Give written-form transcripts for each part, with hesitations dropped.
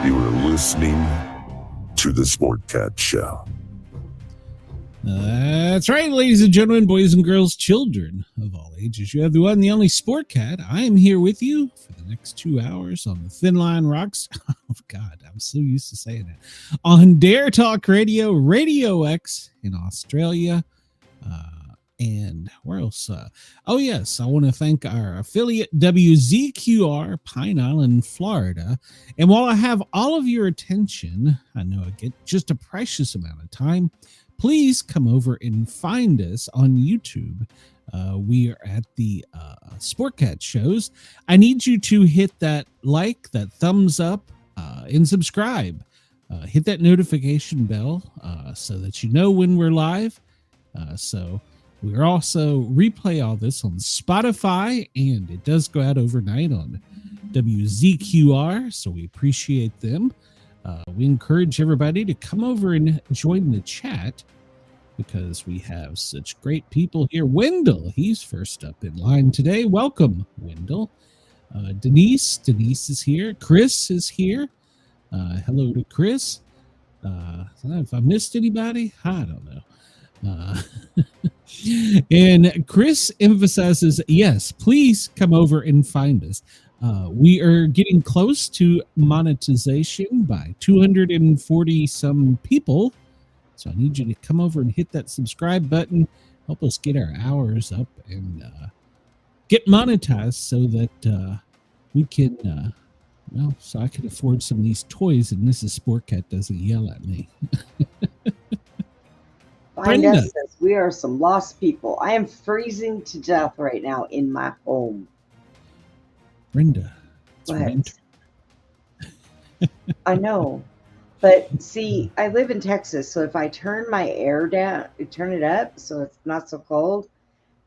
You are listening to the Sportcat Show. That's right, ladies and gentlemen, boys and girls, children of all ages. You have the one and the only Sportcat. I am here with you for the next 2 hours on the Thin Line Rocks. Oh, God, I'm so used to saying it. On Dare Talk Radio, Radio X in Australia. And where else? Oh, yes, I want to thank our affiliate WZQR, Pine Island, Florida. And while I have all of your attention, I know I get just a precious amount of time. Please come over and find us on YouTube. We are at the Sportcat shows. I need you to hit that like, that thumbs up, and subscribe. Hit that notification bell so that you know when we're live. So we're also replay all this on Spotify, and it does go out overnight on WZQR, so we appreciate them. We encourage everybody to come over and join the chat because we have such great people here. Wendell, he's first up in line today. Welcome, Wendell. Denise is here. Chris is here. Hello to Chris. If I missed anybody, I don't know. And Chris emphasizes, yes, please come over and find us. We are getting close to monetization by 240 some people. So I need you to come over and hit that subscribe button. Help us get our hours up and get monetized so that we can, so I can afford some of these toys and Mrs. Sportcat doesn't yell at me. Find us as we are some lost people. I am freezing to death right now in my home. Brenda. I know. But see, I live in Texas, so if I turn my air down, turn it up so it's not so cold,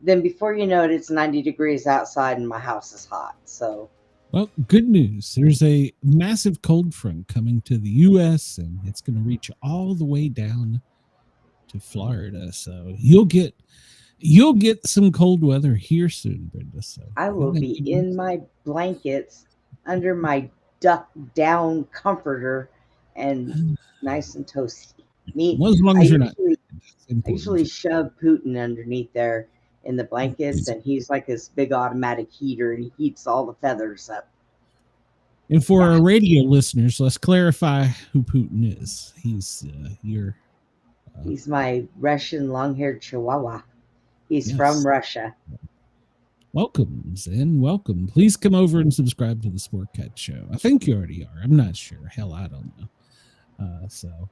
then before you know it, it's 90 degrees outside and my house is hot. So, well, good news. There's a massive cold front coming to the U.S., and it's going to reach all the way down to Florida. So you'll get some cold weather here soon, Brenda. So I will be in my blankets under my duck down comforter and nice and toasty. Well, as long as you're not. I usually shove Putin underneath there in the blankets, and he's like this big automatic heater, and he heats all the feathers up. And for our radio listeners, let's clarify who Putin is. He's he's my Russian long-haired Chihuahua. He's from Russia. Welcome, Zen. Welcome. Please come over and subscribe to the Sportcat Show. I think you already are. I'm not sure. Hell, I don't know. So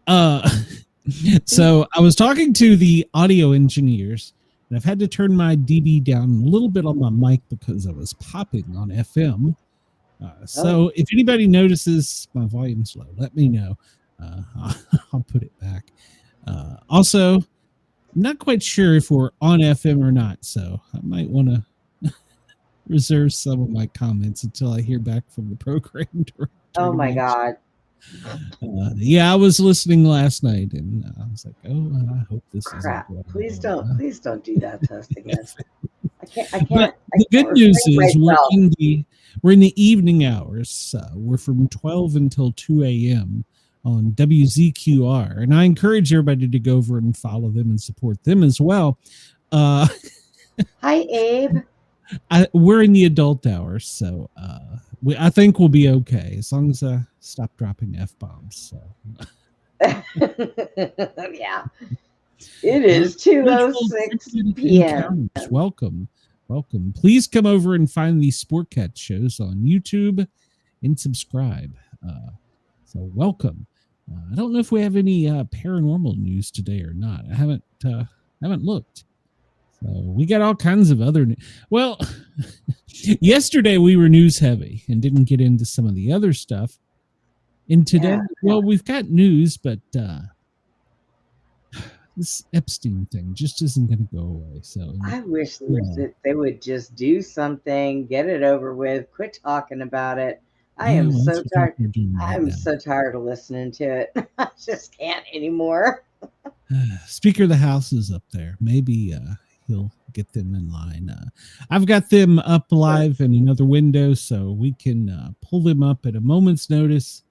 I was talking to the audio engineers, and I've had to turn my dB down a little bit on my mic because I was popping on FM. So if anybody notices my volume's low, let me know. I'll put it back. Also, I'm not quite sure if we're on FM or not, so I might want to reserve some of my comments until I hear back from the program director. Oh my God. I was listening last night, and I was like, I hope this is crap. Please don't do that to us again. I can't. But the good news is we're in the evening hours. We're from 12 until 2 a.m. on WZQR, and I encourage everybody to go over and follow them and support them as well. Hi, Abe. We're in the adult hours, so I think we'll be okay as long as I stop dropping F-bombs. So. Yeah. It is 2:06 p.m. Welcome. Please come over and find these Sportcat shows on YouTube and subscribe. So welcome. I don't know if we have any paranormal news today or not. I haven't looked. So we got all kinds of other. Well, yesterday we were news heavy and didn't get into some of the other stuff. And today, we've got news, but this Epstein thing just isn't going to go away. So I wish they would just do something, get it over with, quit talking about it. I am so tired. I'm so tired of listening to it. I just can't anymore. Speaker of the House is up there. Maybe he'll get them in line. I've got them up live in another window, so we can pull them up at a moment's notice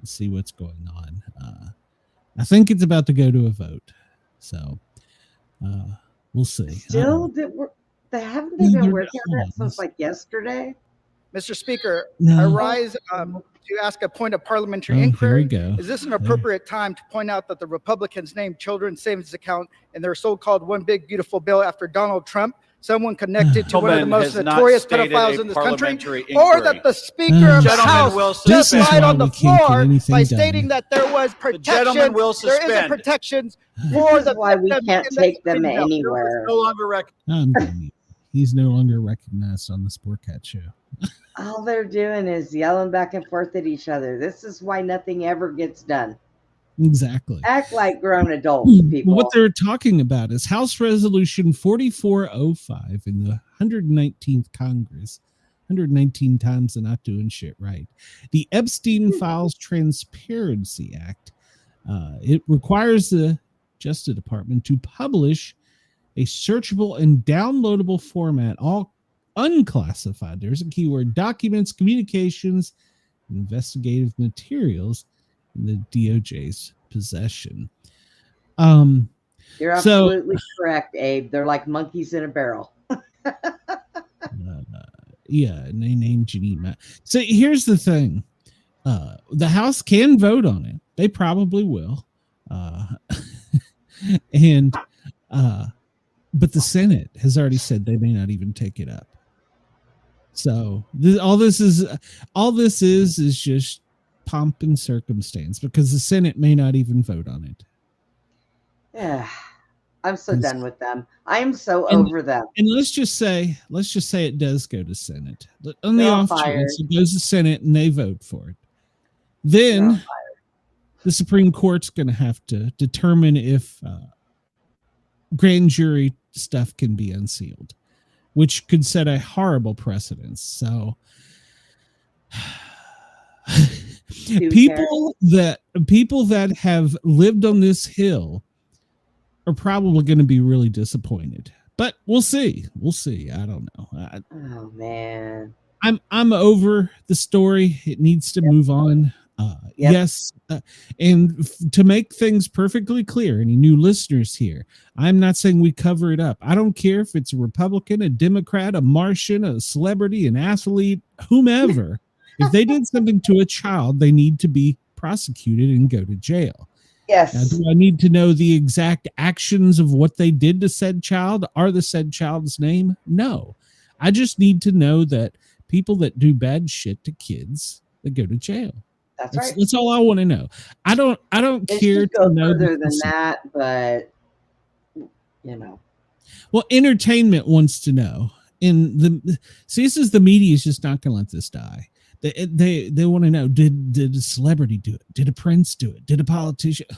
see what's going on. I think it's about to go to a vote, so we'll see. Still, haven't they been working on that since like yesterday? Mr. Speaker, No. I rise to ask a point of parliamentary inquiry. Here we go. Is this an appropriate time to point out that the Republicans named children's savings account in their so-called one big beautiful bill after Donald Trump, someone connected to one of the most notorious pedophiles in this country, or that the Speaker of the House just lied on the floor by stating that there was protection, there isn't protections for the why we can't take them anywhere. No longer He's no longer recognized on the Sportcat show. All they're doing is yelling back and forth at each other. This is why nothing ever gets done. Exactly. Act like grown adults, people. What they're talking about is House Resolution 4405 in the 119th Congress. 119 times they're not doing shit right. The Epstein Files Transparency Act. It requires the Justice Department to publish a searchable and downloadable format, all unclassified, there's a keyword, documents, communications, and investigative materials in the DOJ's possession. You're absolutely correct, Abe. They're like monkeys in a barrel. Yeah, and they named Janine. So here's the thing. The House can vote on it. They probably will. But the Senate has already said they may not even take it up. So all this is just pomp and circumstance because the Senate may not even vote on it. Yeah, I'm so done with them. I am so over them. And let's just say it does go to Senate. On the off chance it goes to Senate and they vote for it. Then the Supreme Court's going to have to determine if grand jury stuff can be unsealed, which could set a horrible precedence. So people that have lived on this hill are probably going to be really disappointed. But we'll see. I don't know. Oh man. I'm over the story. It needs to move on. Yes. And to make things perfectly clear, any new listeners here, I'm not saying we cover it up. I don't care if it's a Republican, a Democrat, a Martian, a celebrity, an athlete, whomever. If they did something to a child, they need to be prosecuted and go to jail. Yes. Now, do I need to know the exact actions of what they did to said child? Are the said child's name? No. I just need to know that people that do bad shit to kids, they go to jail. That's right. That's all I want to know. I don't care to know further than that, but you know. Well, entertainment wants to know. This is the media is just not going to let this die. They want to know, did a celebrity do it? Did a prince do it? Did a politician?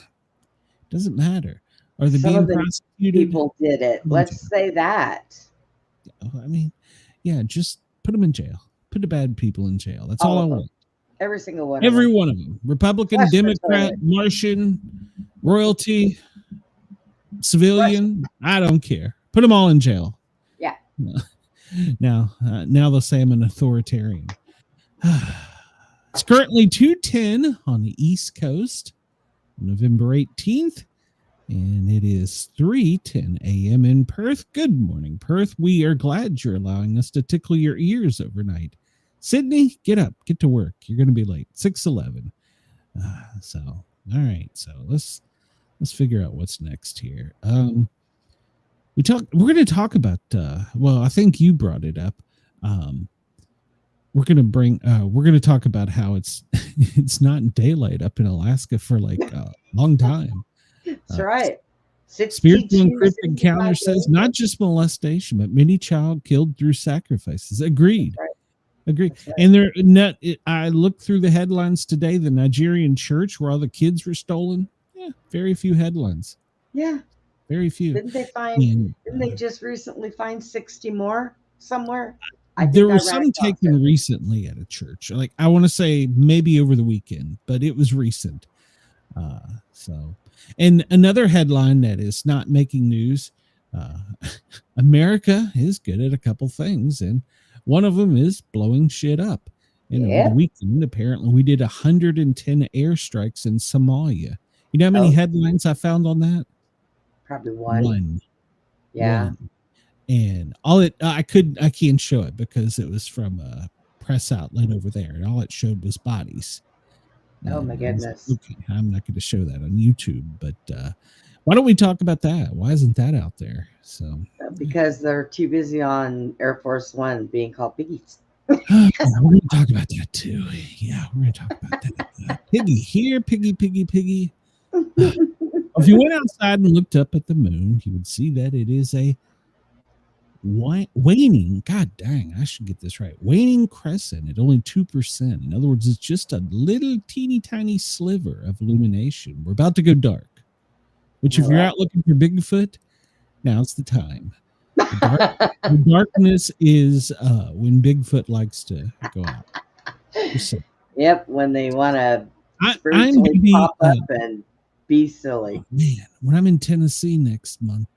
Doesn't matter. Are they being prosecuted? People did it. Let's say that. I mean, yeah, just put them in jail. Put the bad people in jail. That's all I want. Every single one. Every one of them. Republican, Democrat, Martian, royalty, civilian. I don't care. Put them all in jail. Yeah. Now they'll say I'm an authoritarian. It's currently 2:10 on the East Coast, November 18th, and it is 3:10 a.m. in Perth. Good morning, Perth. We are glad you're allowing us to tickle your ears overnight. Sydney, get up, get to work. You're going to be late. 6:11. So, all right. So let's figure out what's next here. We're going to talk about. Well, I think you brought it up. We're going to talk about how it's not daylight up in Alaska for like a long time. That's right. Spiritual encrypted counter says not just molestation, but many child killed through sacrifices. Agreed. Right. Agreed. Right. And they're not. I looked through the headlines today. The Nigerian church where all the kids were stolen. Yeah, very few headlines. Yeah, very few. Didn't they just recently find 60 more somewhere? There was some taken recently at a church. Like I want to say maybe over the weekend, but it was recent. And another headline that is not making news. America is good at a couple things, and one of them is blowing shit up. And over the weekend, apparently, we did 110 airstrikes in Somalia. You know how many headlines I found on that? Probably one. Yeah. One. And I can't show it because it was from a press outlet over there, and all it showed was bodies. Oh my goodness. Okay, I'm not going to show that on YouTube, but why don't we talk about that? Why isn't that out there? So because they're too busy on Air Force One being called piggies. We're going to talk about that too. Yeah, we're going to talk about that. Piggy here, piggy. If you went outside and looked up at the moon, you would see that it is a waning. God dang, I should get this right. Waning crescent at only 2%. In other words, it's just a little teeny tiny sliver of illumination. We're about to go dark. Which, if you're out looking for Bigfoot, now's the time. The darkness is when Bigfoot likes to go out. Yep, when they want to pop up and be silly. Oh, man, when I'm in Tennessee next month,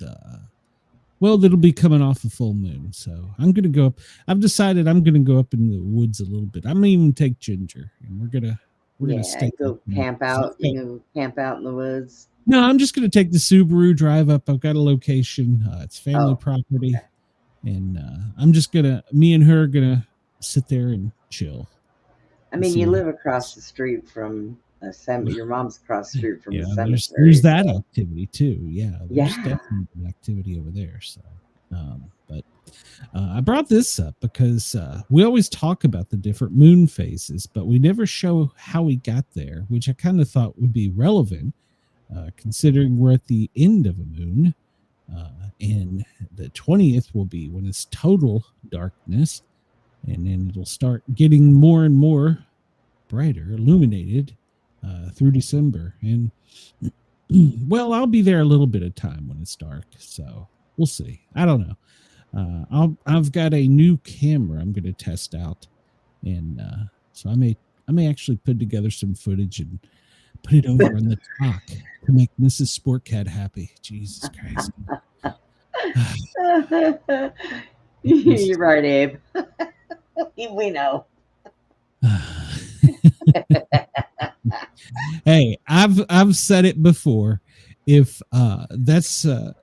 well, it'll be coming off a full moon, so I'm gonna go up. I've decided I'm gonna go up in the woods a little bit. I'm gonna even take Ginger, and we're gonna stay. Go camp out. You know, camp out in the woods. No, I'm just gonna take the Subaru, drive up. I've got a location. It's family property, and I'm just me and her are gonna sit there and chill. I mean, you live across the street from a cemetery. Your mom's across the street from the cemetery. There's that activity too. Yeah, there's definitely activity over there. So, but I brought this up because we always talk about the different moon phases, but we never show how we got there, which I kind of thought would be relevant, considering we're at the end of a moon, and the 20th will be when it's total darkness, and then it'll start getting more and more brighter, illuminated through December. And well, I'll be there a little bit of time when it's dark, so we'll see. I don't know. I've got a new camera I'm going to test out, and so I may actually put together some footage and put it over on the talk to make Mrs. Sportcat happy. Jesus Christ. You're right, Abe. We know. Hey, I've said it before. If that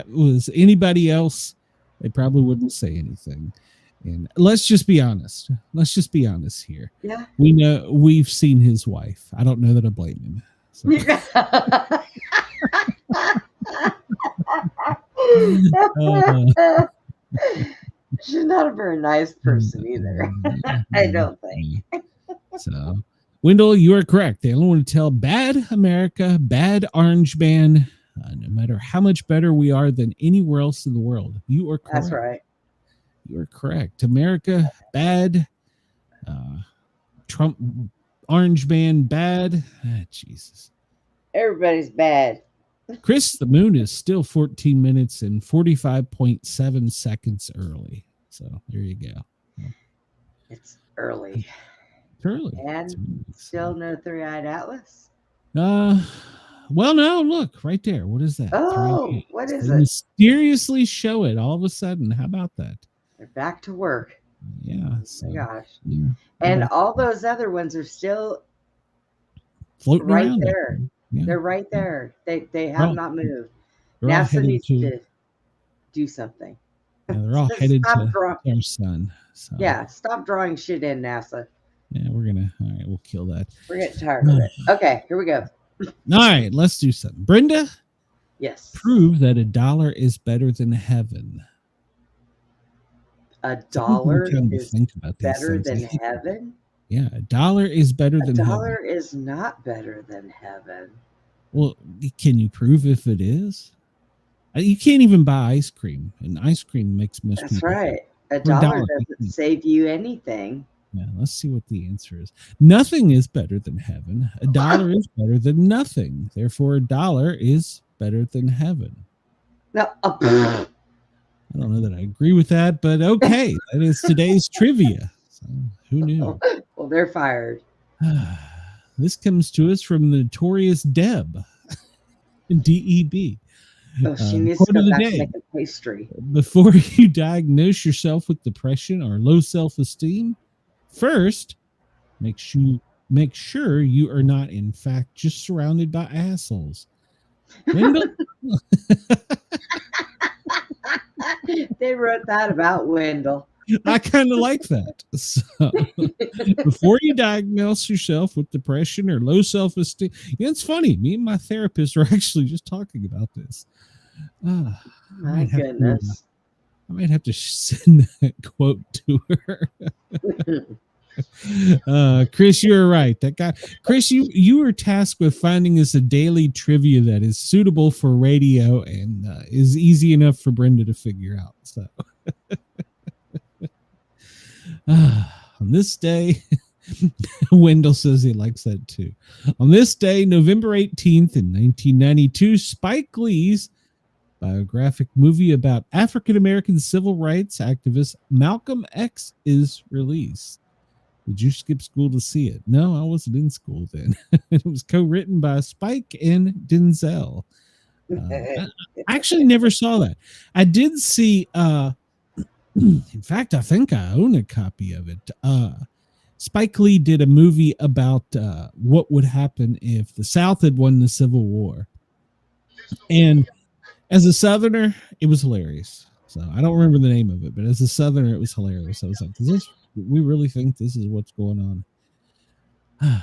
was anybody else, they probably wouldn't say anything. And let's just be honest. Let's just be honest here. Yeah. We know we've seen his wife. I don't know that I blame him. So. She's not a very nice person either. I don't think. So, Wendell, you are correct. They only want to tell bad America, bad Orange Man, no matter how much better we are than anywhere else in the world. You are correct. That's right. You are correct. America, bad. Trump, Orange Man, bad. Jesus. Everybody's bad. Chris, the moon is still 14 minutes and 45.7 seconds early. So there you go. It's early. It's early. And still no three-eyed atlas? Well, no, look right there. What is that? Oh, what is it? Mysteriously show it all of a sudden. How about that? They're back to work. Yeah. So, oh my gosh. Yeah. And all those other ones are still floating right around there. Yeah. They're right there. They have not moved. NASA needs to do something. Yeah, they're all headed to our sun. So. Yeah, stop drawing shit in, NASA. Yeah, all right, we'll kill that. We're getting tired of it. Okay, here we go. All right, let's do something. Brenda? Yes. Prove that $1 is better than heaven. $1 is better than heaven? Yeah, $1 is better than heaven. $1 is not better than heaven. Well, can you prove if it is? You can't even buy ice cream, and ice cream makes most people. That's right. $1 doesn't save you anything. Yeah, let's see what the answer is. Nothing is better than heaven. $1 is better than nothing. Therefore, $1 is better than heaven. No. I don't know that I agree with that, but okay. That is today's trivia. So, who knew? Well, they're fired. This comes to us from the notorious Deb, DEB. Oh, she needs to go back to make a pastry. Before you diagnose yourself with depression or low self-esteem, First, make sure you are not, in fact, just surrounded by assholes. Wendell, They wrote that about Wendell. I kind of like that. So, before you diagnose yourself with depression or low self-esteem, it's funny. Me and my therapist are actually just talking about this. My goodness. I might have to send that quote to her. Chris, you're right. That guy, Chris, you were tasked with finding us a daily trivia that is suitable for radio and is easy enough for Brenda to figure out. So, on this day, Wendell says he likes that too. On this day, November 18th in 1992, Spike Lee's biographic movie about African-American civil rights activist Malcolm X is released. Did you skip school to see it? No, I wasn't in school then. It was co-written by Spike and Denzel. I actually never saw that. I did see, in fact, I think I own a copy of it. Spike Lee did a movie about what would happen if the South had won the Civil War. And as a Southerner, it was hilarious. So I don't remember the name of it, but as a Southerner, it was hilarious. I was like, we really think this is what's going on?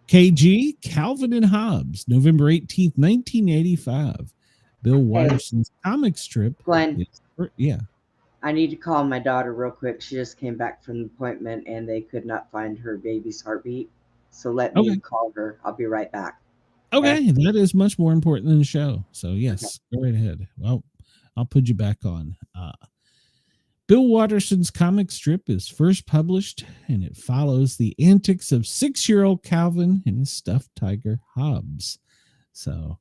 KG, Calvin and Hobbes, November 18th, 1985. Bill Watterson's comic strip. Glenn. Yeah. I need to call my daughter real quick. She just came back from the appointment and they could not find her baby's heartbeat. So let me call her. I'll be right back. Okay, that is much more important than the show. So yes, go right ahead. Well, I'll put you back on. Bill Watterson's comic strip is first published, and it follows the antics of 6-year-old Calvin and his stuffed tiger Hobbes. So,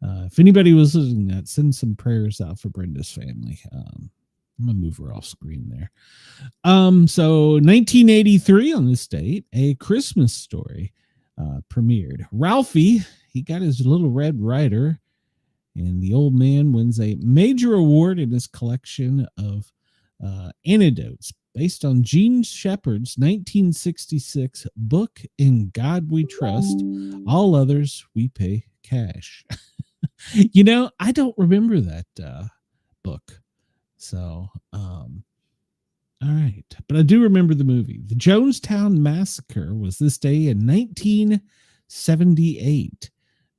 if anybody was listening to that, send some prayers out for Brenda's family. I'm gonna move her off screen there. So 1983 on this date, A Christmas Story premiered. Ralphie, he got his little Red Ryder, and the old man wins a major award in his collection of anecdotes based on Gene Shepard's 1966 book, In God We Trust, All Others We Pay Cash. You know, I don't remember that book. So, all right. But I do remember the movie. The Jonestown Massacre was this day in 1978.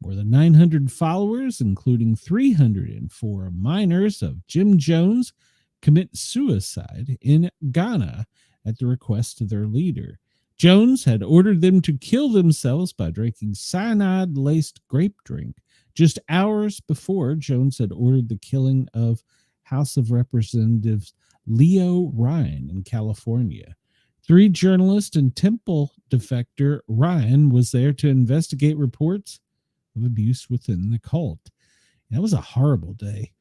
More than 900 followers, including 304 minors of Jim Jones, commit suicide in Ghana at the request of their leader. Jones had ordered them to kill themselves by drinking cyanide-laced grape drink. Just hours before, Jones had ordered the killing of House of Representatives Leo Ryan in California. 3 journalists and temple defector Ryan was there to investigate reports of abuse within the cult. That was a horrible day.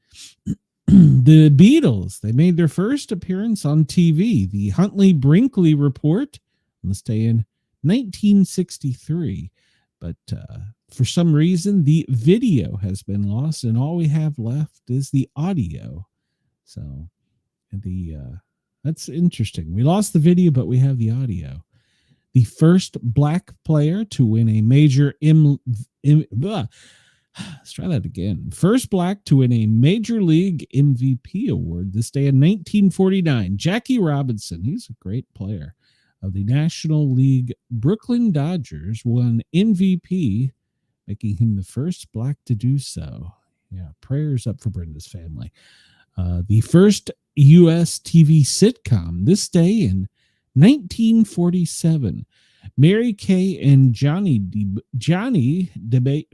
The Beatles, they made their first appearance on TV. The Huntley-Brinkley Report on this day in 1963. But for some reason, the video has been lost, and all we have left is the audio. So that's interesting. We lost the video, but we have the audio. The first black player to win a major let's try that again. First black to win a Major League MVP award this day in 1949. Jackie Robinson, he's a great player of the National League Brooklyn Dodgers, won MVP, making him the first black to do so. Yeah, prayers up for Brenda's family. The first U.S. TV sitcom this day in 1947. Mary Kay and Johnny debate.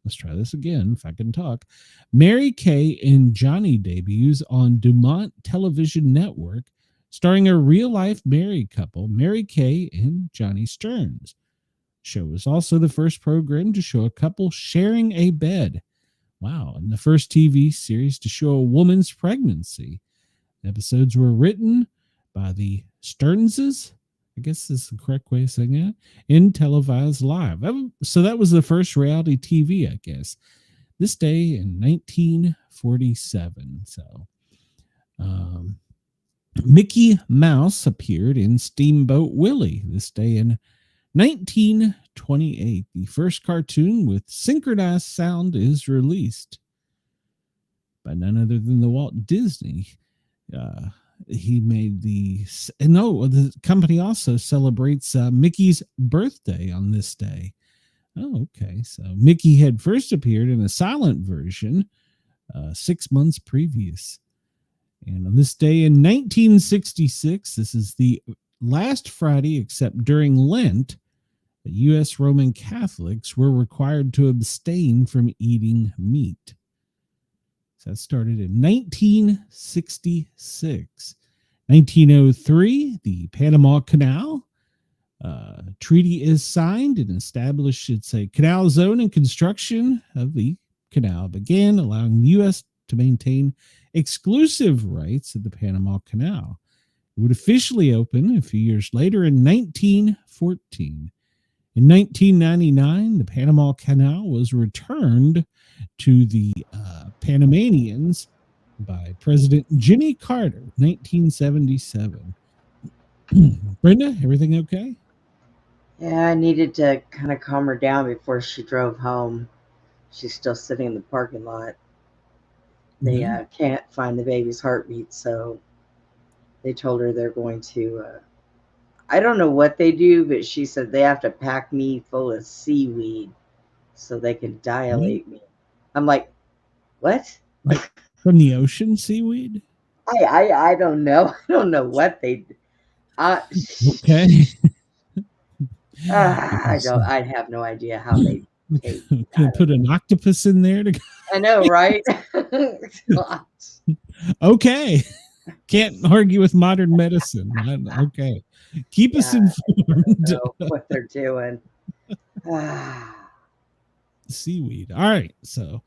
Let's try this again, if I can talk. Mary Kay and Johnny debuts on Dumont Television Network, starring a real-life married couple, Mary Kay and Johnny Stearns. The show was also the first program to show a couple sharing a bed. Wow, and the first TV series to show a woman's pregnancy. The episodes were written by the Stearnses, I guess that's the correct way of saying that, and televised live. So that was the first reality TV, I guess. This day in 1947. So Mickey Mouse appeared in Steamboat Willie this day in 1928. The first cartoon with synchronized sound is released by none other than the Walt Disney. He made the company also celebrates Mickey's birthday on this day. Oh, okay. So Mickey had first appeared in a silent version 6 months previous. And on this day in 1966, this is the last Friday, except during Lent, the U.S. Roman Catholics were required to abstain from eating meat. So that started in 1966. 1903, the Panama Canal Treaty is signed and established. It's a canal zone, and construction of the canal began, allowing the U.S. to maintain exclusive rights of the Panama Canal. It would officially open a few years later in 1914. In 1999, the Panama Canal was returned to the Panamanians by President Jimmy Carter, 1977. Brenda, everything okay? Yeah, I needed to kind of calm her down before she drove home. She's still sitting in the parking lot. They can't find the baby's heartbeat, so they told her they're going to, I don't know what they do, but she said they have to pack me full of seaweed so they can dilate me. I'm like, what? Like from the ocean seaweed? I don't know. I don't know what they do. Okay. I have no idea how they take. Can I put an octopus in there to? I know, right? Okay. Can't argue with modern medicine. Okay. Keep us informed. I don't know what they're doing. Seaweed. All right. So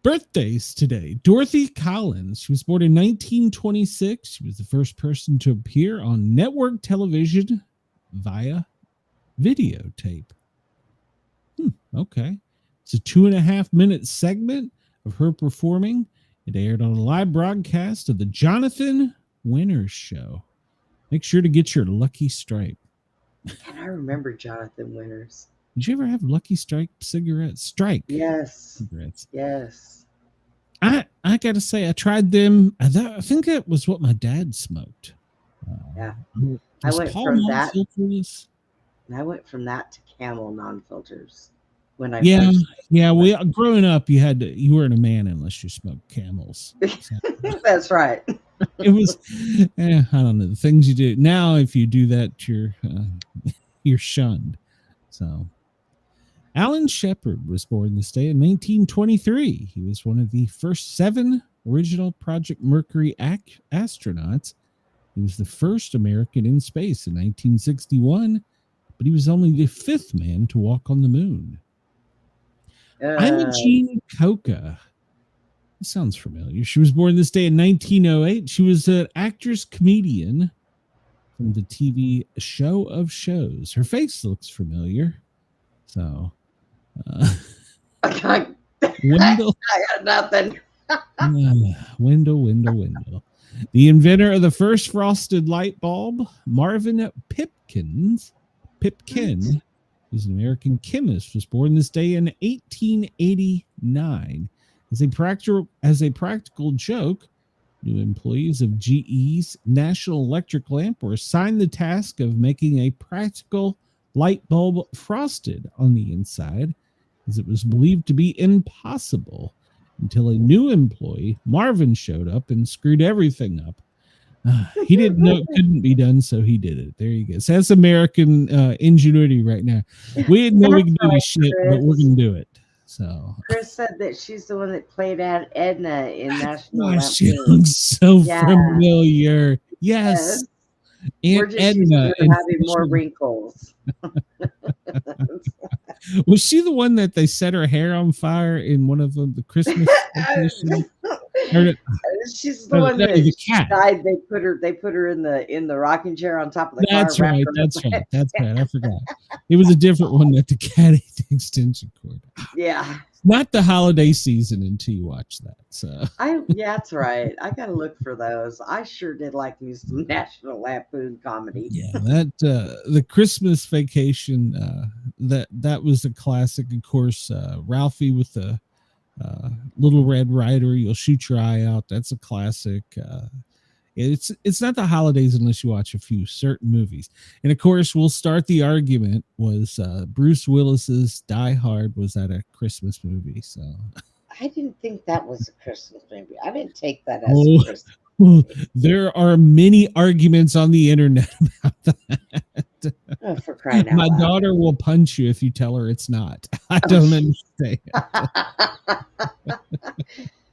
birthdays today. Dorothy Collins. She was born in 1926. She was the first person to appear on network television via videotape. Okay. It's a 2.5-minute segment of her performing. It aired on a live broadcast of the Jonathan Winters Show. Make sure to get your Lucky Strike. Can I remember Jonathan Winters? Did you ever have Lucky Strike cigarettes? Strike. Yes. Cigarettes. Yes. I got to say, I tried them. I think that was what my dad smoked. Yeah. I went from that to Camel non-filters. When I growing up, you weren't a man unless you smoked Camels. So. That's right. It was, I don't know, the things you do now. If you do that, you're shunned. So, Alan Shepard was born this day in 1923. He was one of the first 7 original Project Mercury astronauts. He was the first American in space in 1961, but he was only the 5th man to walk on the moon. Imogene Coca. This sounds familiar. She was born this day in 1908. She was an actress comedian from the TV Show of Shows. Her face looks familiar. So, Wendell. I got nothing. Wendell. The inventor of the first frosted light bulb, Marvin Pipkin, who's an American chemist, was born this day in 1889. As a practical joke, new employees of GE's National Electric Lamp were assigned the task of making a practical light bulb frosted on the inside, as it was believed to be impossible until a new employee, Marvin, showed up and screwed everything up. He didn't know it couldn't be done, so he did it. There you go. So that's American ingenuity right now. We didn't know we could do this shit, but we're going to do it. So Chris said that she's the one that played Aunt Edna in National Lampoon. She looks so familiar. Yes. Aunt Edna. Having more wrinkles. Was she the one that they set her hair on fire in one of the Christmas? She's the one that the cat died. They put her in the rocking chair on top of the car. That's right. I forgot. It was a different one that the cat ate the extension cord. Yeah. Not the holiday season until you watch that. So that's right. I gotta look for those. I sure did like me some National Lampoon comedy. Yeah, that the Christmas Vacation, that was a classic. Of course, Ralphie with the Little Red Rider, You'll Shoot Your Eye Out. That's a classic. It's not the holidays unless you watch a few certain movies. And of course, we'll start the argument. Was Bruce Willis's Die Hard, was that a Christmas movie? So I didn't think that was a Christmas movie. I didn't take that as a Christmas movie. There are many arguments on the internet about that. Oh, for crying out My loud. daughter will punch you if you tell her it's not. I don't understand.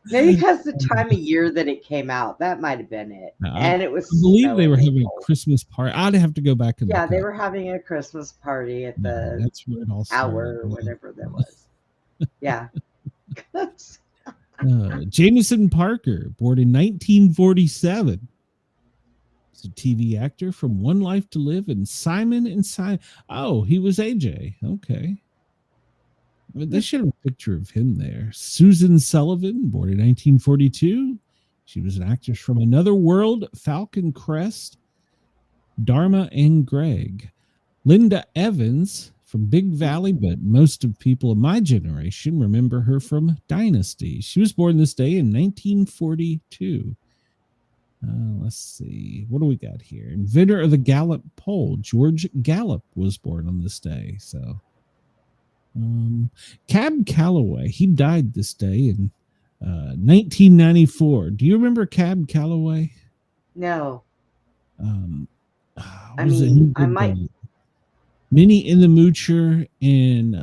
Maybe because the time of year that it came out, that might have been it. And it was. I believe they were having a Christmas party. I'd have to go back and they were having a Christmas party at the that's where it all started. Hour or whatever that was. Yeah. Jameson Parker, born in 1947. He's a TV actor from One Life to Live and Simon and Simon. Oh, he was AJ. Okay. They should have a picture of him there. Susan Sullivan, born in 1942. She was an actress from Another World, Falcon Crest, Dharma and Greg. Linda Evans from Big Valley, but most of people of my generation remember her from Dynasty. She was born this day in 1942. Let's see. What do we got here? Inventor of the Gallup poll, George Gallup, was born on this day. So, Cab Calloway, he died this day in 1994. Do you remember Cab Calloway? No. I might. Minnie in the Moocher and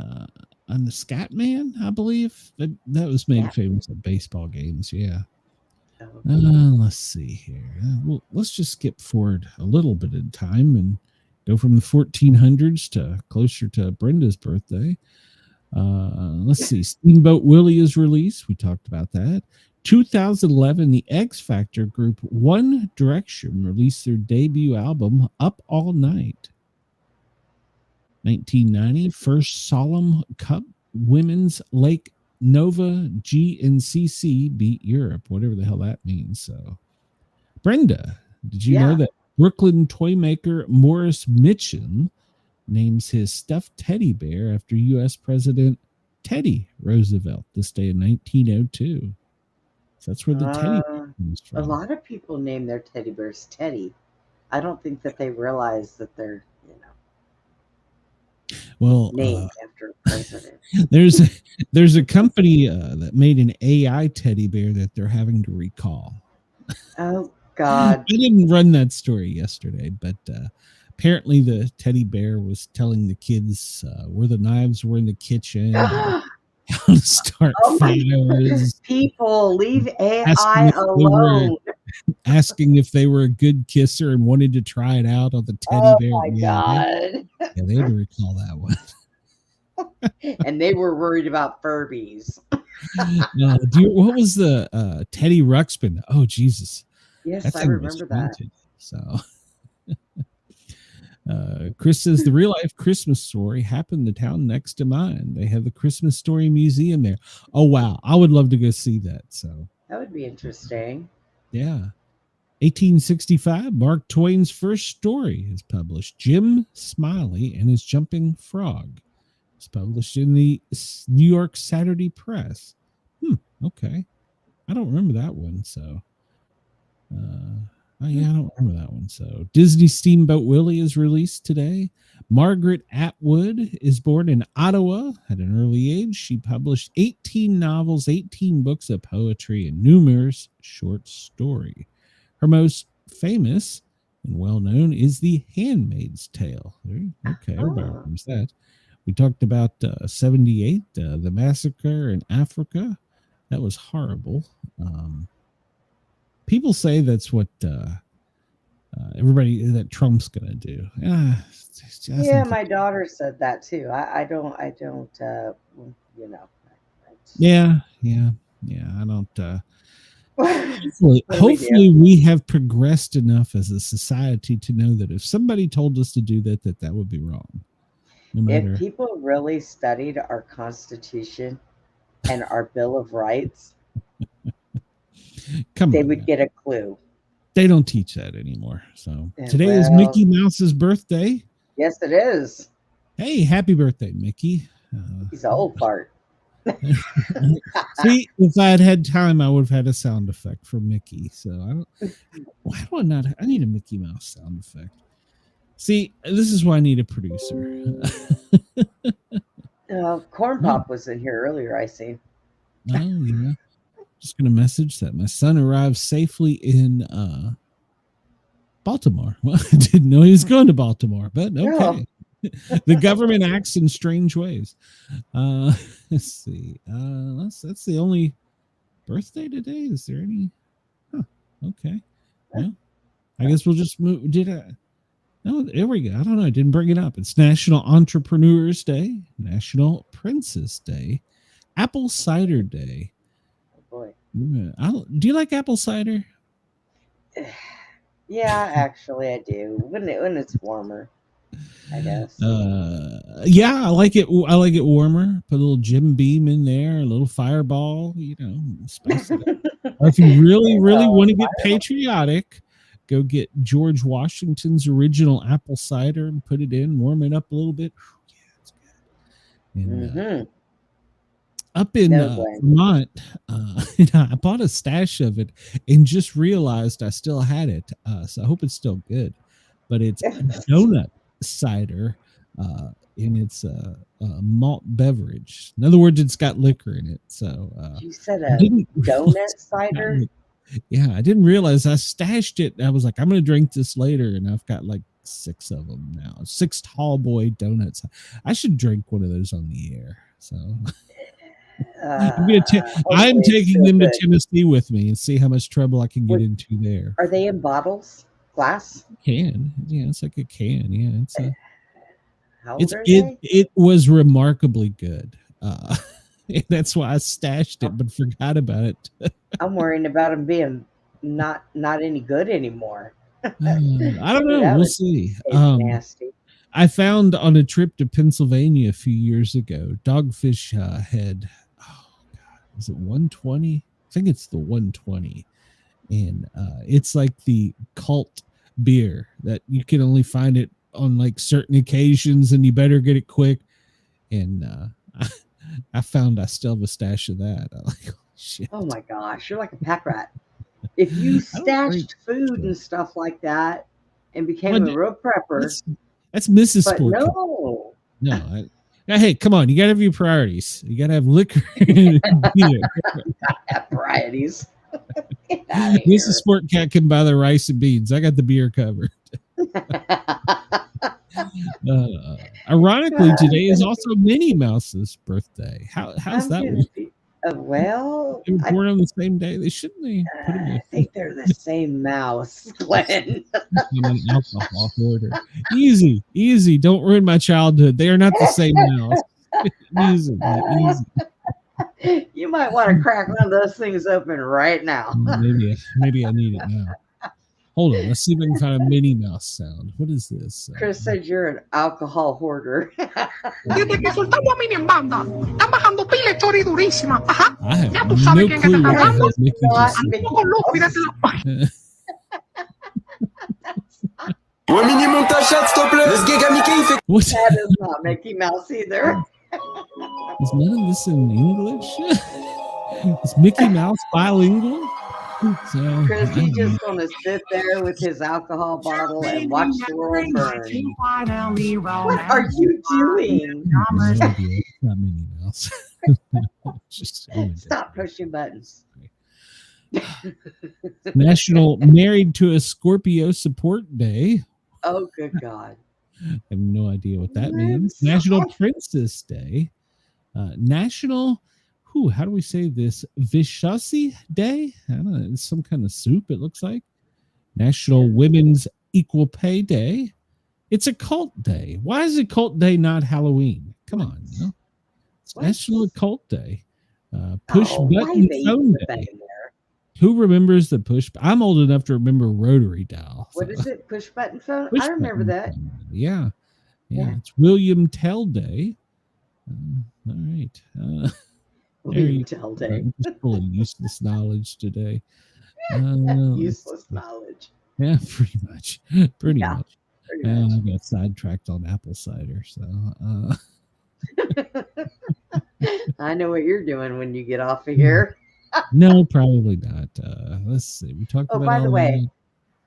on the Scat Man, I believe that was made famous at baseball games. Yeah. Let's see here. Well, let's just skip forward a little bit in time and go from the 1400s to closer to Brenda's birthday. Let's see. Steamboat Willie is released. We talked about that. 2011, the X Factor group One Direction released their debut album, Up All Night. 1990, first Solemn Cup Women's Lake Nova GNCC beat Europe, whatever the hell that means. So, Brenda, did you know that Brooklyn toy maker Morris Mitchum names his stuffed teddy bear after U.S. President Teddy Roosevelt this day in 1902? So that's where the teddy bear comes from. A lot of people name their teddy bears Teddy. I don't think that they realize that they're, named after a president. There's a company that made an AI teddy bear that they're having to recall. Oh God! I didn't run that story yesterday, but apparently the teddy bear was telling the kids where the knives were in the kitchen, how to start fires. People, leave AI alone. Asking if they were a good kisser and wanted to try it out on the teddy bear. Oh my God. Yeah, they had to recall that one. And they were worried about Furbies. What was the Teddy Ruxpin? Oh, Jesus. Yes, I remember that. So, Chris says the real life Christmas story happened in the town next to mine. They have the Christmas Story Museum there. Oh, wow. I would love to go see that. So that would be interesting. Yeah. 1865, Mark Twain's first story is published. Jim Smiley and His Jumping Frog. It's published in the New York Saturday Press. Okay. I don't remember that one. So, I don't remember that one. So, Disney Steamboat Willie is released today. Margaret Atwood is born in Ottawa at an early age. She published 18 novels, 18 books of poetry, and numerous short stories. Her most famous and well-known is The Handmaid's Tale. Okay, everybody remembers that. We talked about 78, the massacre in Africa. That was horrible. People say that's what everybody that Trump's going to do. My daughter said that too. I don't. Yeah. I don't. Hopefully we have progressed enough as a society to know that if somebody told us to do that, that would be wrong. No matter. If people really studied our Constitution and our Bill of Rights, they would get a clue. They don't teach that anymore. So today is Mickey Mouse's birthday. Yes, it is. Hey, happy birthday, Mickey. He's an old fart. See, if I had time, I would have had a sound effect for Mickey. So why do I not? I need a Mickey Mouse sound effect. See, this is why I need a producer. Corn Pop was in here earlier, I see. Oh, yeah. Just going to message that my son arrived safely in Baltimore. Well, I didn't know he was going to Baltimore, but okay. Yeah. The government acts in strange ways. Let's see. That's the only birthday today. Is there any? Huh. Okay. Well, I guess we'll just move. No, there we go. I don't know. I didn't bring it up. It's National Entrepreneurs Day, National Princess Day, Apple Cider Day. Oh boy. Do you like apple cider? Yeah, actually I do. When it's warmer, I guess. Yeah, I like it. I like it warmer. Put a little Jim Beam in there, a little Fireball. Spice it up. Or if you really want to get patriotic, go get George Washington's original apple cider and put it in, warm it up a little bit. Yeah, it's good. And, up in Vermont, I bought a stash of it and just realized I still had it. So I hope it's still good. But it's donut cider, and it's a malt beverage. In other words, it's got liquor in it. So you said a donut cider? Yeah, I didn't realize I stashed it. I was like, I'm going to drink this later, and I've got like 6 of them now. 6 tall boy donuts. I should drink one of those on the air. So I'm taking them to Tennessee with me and see how much trouble I can get into there. Are they in bottles? Glass? Can. Yeah, it's like a can. Yeah, it's a. How old are they? It was remarkably good. That's why I stashed it, but forgot about it. I'm worrying about them being not any good anymore. I don't know. We'll see. Nasty. I found on a trip to Pennsylvania a few years ago, Dogfish Head. Oh God, is it 120? I think it's the 120, and it's like the cult beer that you can only find it on like certain occasions, and you better get it quick. And I found I still have a stash of that. I'm like, oh, shit. Oh my gosh, you're like a pack rat. If you stashed food and stuff like that and became a real prepper. That's Mrs. Sportcat. No. Hey, come on. You got to have your priorities. You got to have liquor and beer. Priorities. Mrs. Sportcat can buy the rice and beans. I got the beer covered. Ironically, today is also Minnie Mouse's birthday. How's that one? Well, they were born on the same day. They shouldn't. I think they're the same mouse, Glenn. I'm an alcohol hoarder. Easy. Don't ruin my childhood. They are not the same mouse. Easy. You might want to crack one of those things open right now. Maybe I need it now. Hold on, let's see if I can find a Minnie Mouse sound. What is this? Chris said you're an alcohol hoarder. I have no clue what the hell Mickey just said. That is not Mickey Mouse either. Is none of this in English? Is Mickey Mouse bilingual? So, Chris, he's just going to sit there with his alcohol bottle and watch the world burn. What are you doing? Not Minnie Mouse. Stop pushing buttons. National Married to a Scorpio Support Day. Oh, good God. I have no idea what that means. National Princess Day. National... how do we say this? Vishasi Day? I don't know. It's some kind of soup, it looks like. National Women's Equal Pay Day. It's a cult day. Why is a cult day not Halloween? Come on. It's National Occult Day. Push Button Phone Day. Who remembers the push? I'm old enough to remember rotary dial. What is it? Push button phone? Push I remember that. phone. Yeah. Yeah. It's William Tell Day. All right. William Tell Day. I'm just full of useless knowledge today. Useless knowledge. Yeah, pretty much. Pretty much. I got sidetracked on apple cider. So I know what you're doing when you get off of here. No, probably not. Let's see. We talked about. By the way,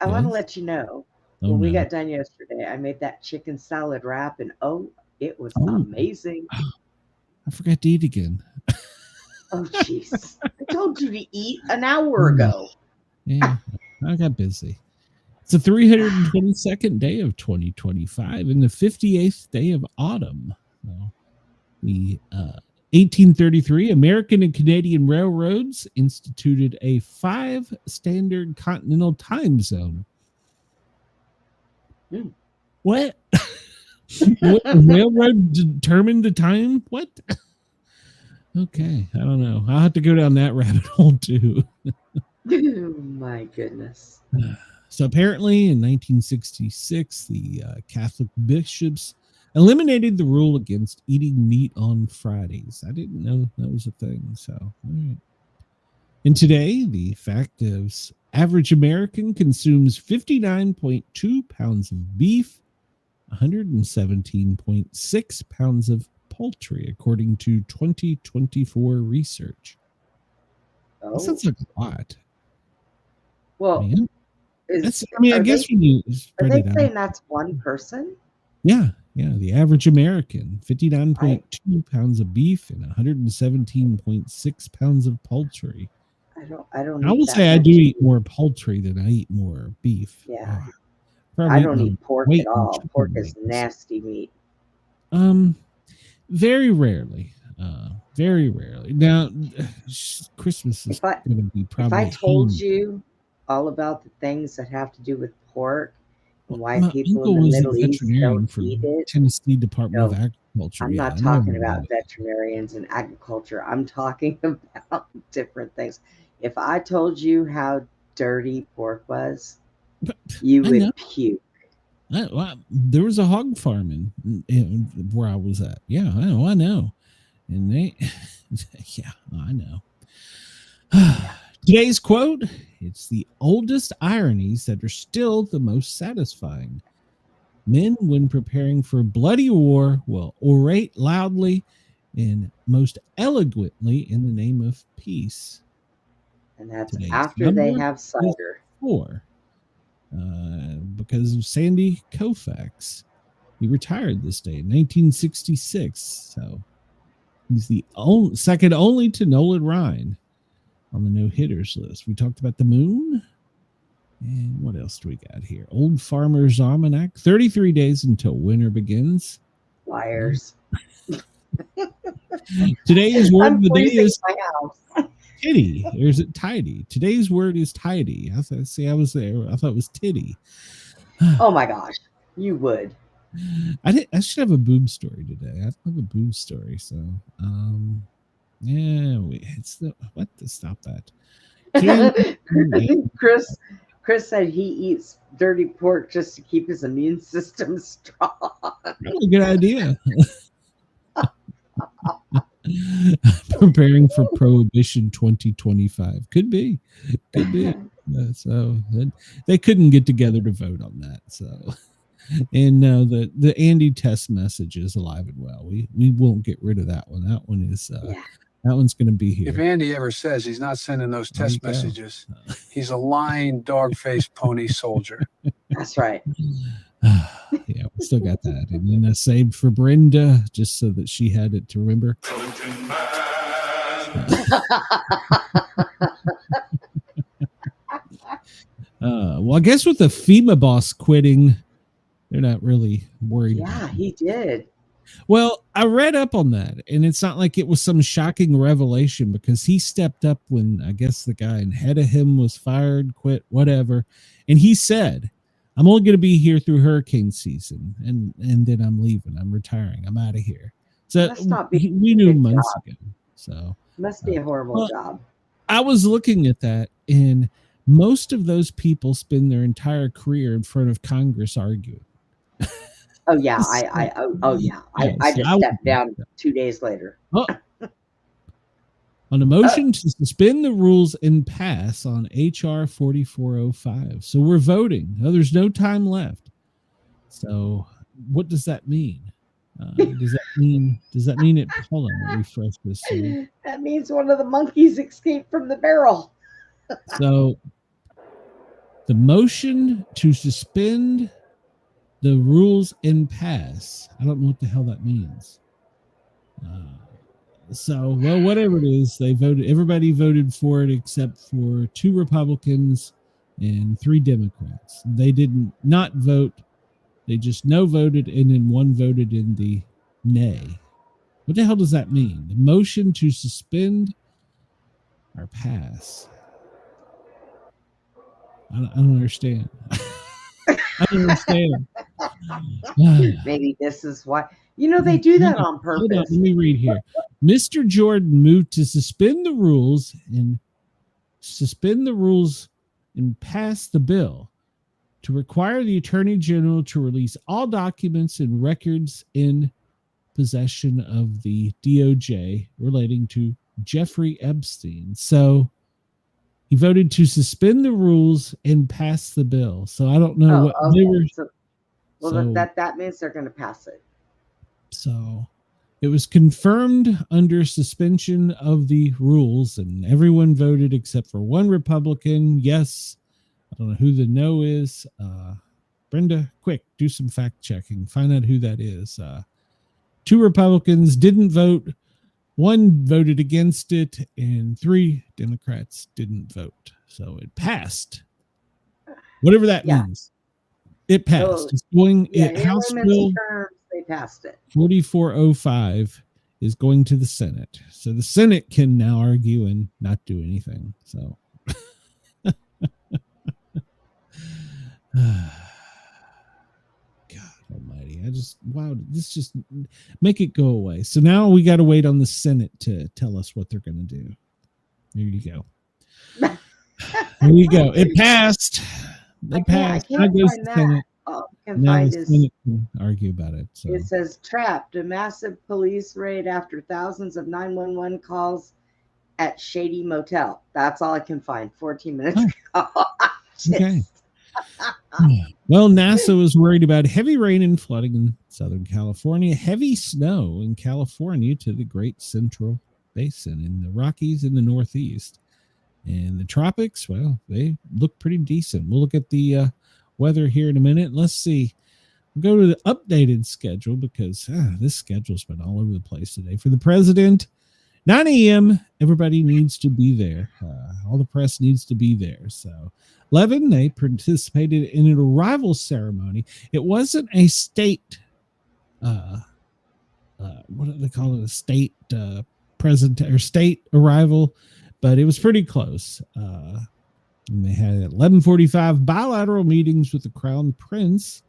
I want to Yes? let you know when we got done yesterday, I made that chicken salad wrap, and it was amazing. I forgot to eat again. Oh, jeez. I told you to eat an hour ago. Yeah, I got busy. It's the 322nd day of 2025 and the 58th day of autumn. So the 1833, American and Canadian railroads instituted a 5 standard continental time zone. What? What? The railroad determined the time? What? Okay, I don't know. I'll have to go down that rabbit hole too. Oh, my goodness. So apparently in 1966, the Catholic bishops eliminated the rule against eating meat on Fridays. I didn't know that was a thing. So, all right. And today, the fact is, average American consumes 59.2 pounds of beef, 117.6 pounds of poultry, according to 2024 research. That sounds like a lot. Well, man. I guess when you are they saying that's one person? Yeah, the average American, 59.2 pounds of beef and 117.6 pounds of poultry. I don't. I will say I do eat more poultry than I eat more beef. Yeah, I don't eat pork at all. Pork is nasty meat. Very rarely. Very rarely. Now, Christmas is going to be probably. If I told you all about the things that have to do with pork and why people in the Middle East don't eat it. Tennessee Department of Agriculture. I'm not talking about veterinarians and agriculture. I'm talking about different things. If I told you how dirty pork was, you would puke. There was a hog farm in where I was at. Yeah, I know. And they, yeah, I know. Today's quote, it's the oldest ironies that are still the most satisfying. Men, when preparing for bloody war, will orate loudly and most eloquently in the name of peace. And that's after they have cider. Because of Sandy Koufax. He retired this day in 1966. So he's the second only to Nolan Ryan on the no-hitters list. We talked about the moon. And what else do we got here? Old Farmer's Almanac. 33 days until winter begins. Liars. Today's word of the day is titty. Or is it tidy? Today's word is tidy. I was there. I thought it was titty. Oh my gosh. You would. I should have a boob story today. I have a boob story. So, yeah, stop that. Chris said he eats dirty pork just to keep his immune system strong. Really good idea. Preparing for Prohibition 2025. Could be. So they couldn't get together to vote on that. So, and the Andy test message is alive and well. We won't get rid of that one. That one is that one's going to be here. If Andy ever says he's not sending those test messages, he's a lying dog-faced pony soldier. That's right. Yeah, we still got that. And then I saved for Brenda just so that she had it to remember. Well, I guess with the FEMA boss quitting, they're not really worried. Yeah, he did. Well, I read up on that, and it's not like it was some shocking revelation because he stepped up when I guess the guy ahead of him was fired, quit, whatever. And he said, I'm only going to be here through hurricane season, and then I'm leaving. I'm retiring. I'm out of here. So we knew months ago. So must be a horrible job. I was looking at that, and most of those people spend their entire career in front of Congress arguing. Oh yeah, I just stepped down 2 days later. Oh. On a motion to suspend the rules and pass on HR 4405. So we're voting. No, there's no time left. So what does that mean? Does that mean it? Hold on, let me refresh this here. That means one of the monkeys escaped from the barrel. So the motion to suspend the rules and pass. I don't know what the hell that means. So, well, whatever it is, they voted. Everybody voted for it except for 2 Republicans and 3 Democrats. They did not vote. They just no voted, and then 1 voted in the nay. What the hell does that mean? The motion to suspend or pass? I don't understand. I don't understand. Maybe this is why. You know, they do that on purpose. Hold on, let me read here. Mr. Jordan moved to suspend the rules and pass the bill to require the Attorney General to release all documents and records in possession of the DOJ relating to Jeffrey Epstein. So he voted to suspend the rules and pass the bill. So I don't know what they were. That means they're going to pass it. So it was confirmed under suspension of the rules, and everyone voted except for 1 Republican. Yes. I don't know who the no is. Brenda, quick, do some fact checking. Find out who that is. 2 Republicans didn't vote. 1 voted against it, and 3 Democrats didn't vote. So it passed. Whatever that means. It passed. It's going. House Bill they passed it. 4405 is going to the Senate. So the Senate can now argue and not do anything. So God almighty. This just make it go away. So now we got to wait on the Senate to tell us what they're going to do. There you go. There you go. It passed. It passed. I can't find that. Now the Senate can argue about it. So. It says trapped, a massive police raid after thousands of 911 calls at Shady Motel. That's all I can find. 14 minutes ago. Okay. Well, NASA was worried about heavy rain and flooding in Southern California, heavy snow in California to the Great Central Basin, in the Rockies in the Northeast. And the tropics, well, they look pretty decent. We'll look at the weather here in a minute. Let's see. We'll go to the updated schedule because this schedule's been all over the place today. For the president, 9 a.m., everybody needs to be there. All the press needs to be there. So 11, they participated in an arrival ceremony. It wasn't a state, what do they call it? A state present or state arrival, but it was pretty close. And they had 11:45 bilateral meetings with the Crown Prince,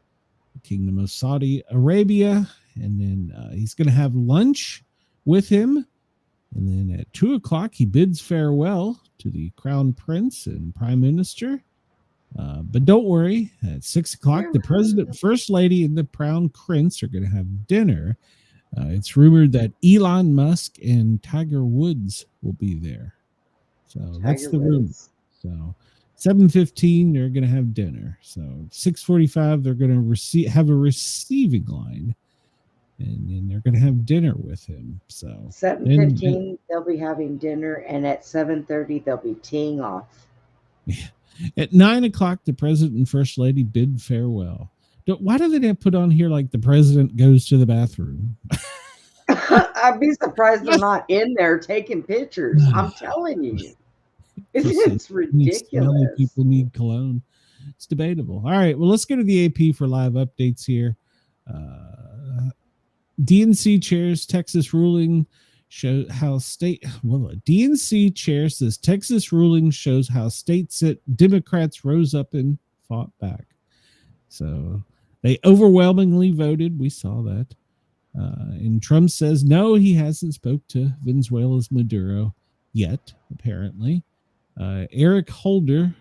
the Kingdom of Saudi Arabia, and then he's going to have lunch with him. And then at 2 o'clock, he bids farewell to the Crown Prince and Prime Minister. But don't worry, at 6 o'clock, the President, First Lady, and the Crown Prince are going to have dinner. It's rumored that Elon Musk and Tiger Woods will be there. So that's the rumor. So 7:15, they're going to have dinner. So 6:45, they're going to have a receiving line, and then they're going to have dinner with him. So 7:15, they'll be having dinner, and at 7:30, they'll be teeing off. Yeah. At 9 o'clock, the President and First Lady bid farewell. Why do they put on here like the President goes to the bathroom? I'd be surprised they're not in there taking pictures. I'm telling you. It's ridiculous. People need cologne. It's debatable. All right. Well, let's go to the AP for live updates here. DNC chairs Texas ruling show how DNC chair says Texas ruling shows how states that Democrats rose up and fought back. So they overwhelmingly voted. We saw that. And Trump says, no, he hasn't spoke to Venezuela's Maduro. yet, apparently. Eric Holder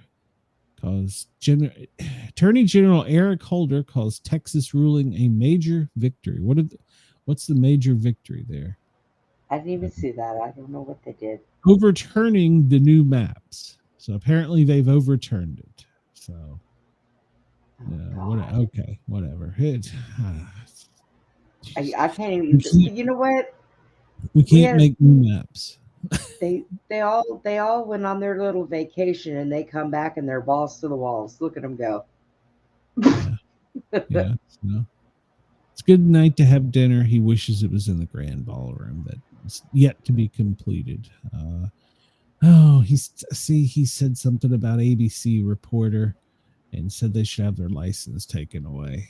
Attorney General Eric Holder calls Texas ruling a major victory. What's the major victory there? I didn't even see that. I don't know what they did. Overturning the new maps. So apparently they've overturned it. So, okay, whatever. I can't even. You know what? We can't make new maps. They all went on their little vacation and they come back and they're balls to the walls. Look at them go. Yeah. So it's a good night to have dinner. He wishes it was in the grand ballroom, but it's yet to be completed. He said something about ABC reporter and said they should have their license taken away.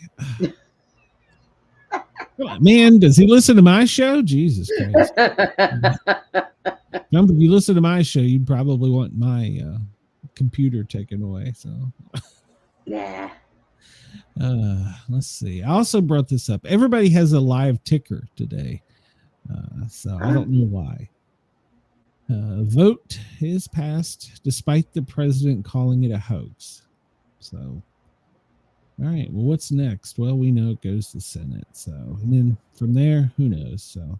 Man, does he listen to my show? Jesus Christ. If you listen to my show, you'd probably want my computer taken away. So, yeah. Let's see. I also brought this up. Everybody has a live ticker today. So I don't know why. Vote is passed despite the president calling it a hoax. So, all right. Well, what's next? Well, we know it goes to the Senate. So, and then from there, who knows? So,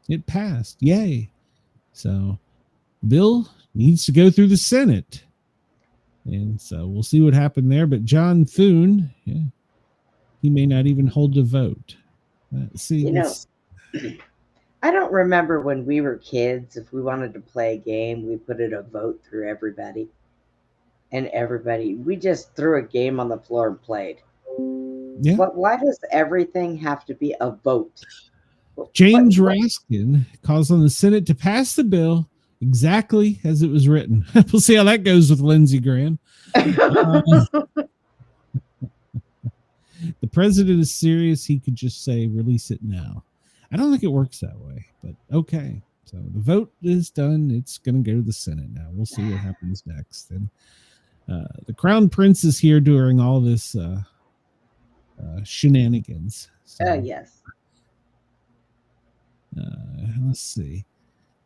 it passed. Yay. So, bill needs to go through the Senate. And so we'll see what happened there. But John Thune, he may not even hold a vote. I don't remember when we were kids, if we wanted to play a game, we put it a vote through everybody. And we just threw a game on the floor and played. Yeah. Why does everything have to be a vote? James Raskin calls on the Senate to pass the bill exactly as it was written. We'll see how that goes with Lindsey Graham. The president is serious. He could just say, release it now. I don't think it works that way, but okay. So the vote is done. It's going to go to the Senate now. We'll see what happens next. And the Crown Prince is here during all this shenanigans. So, yes. Let's see.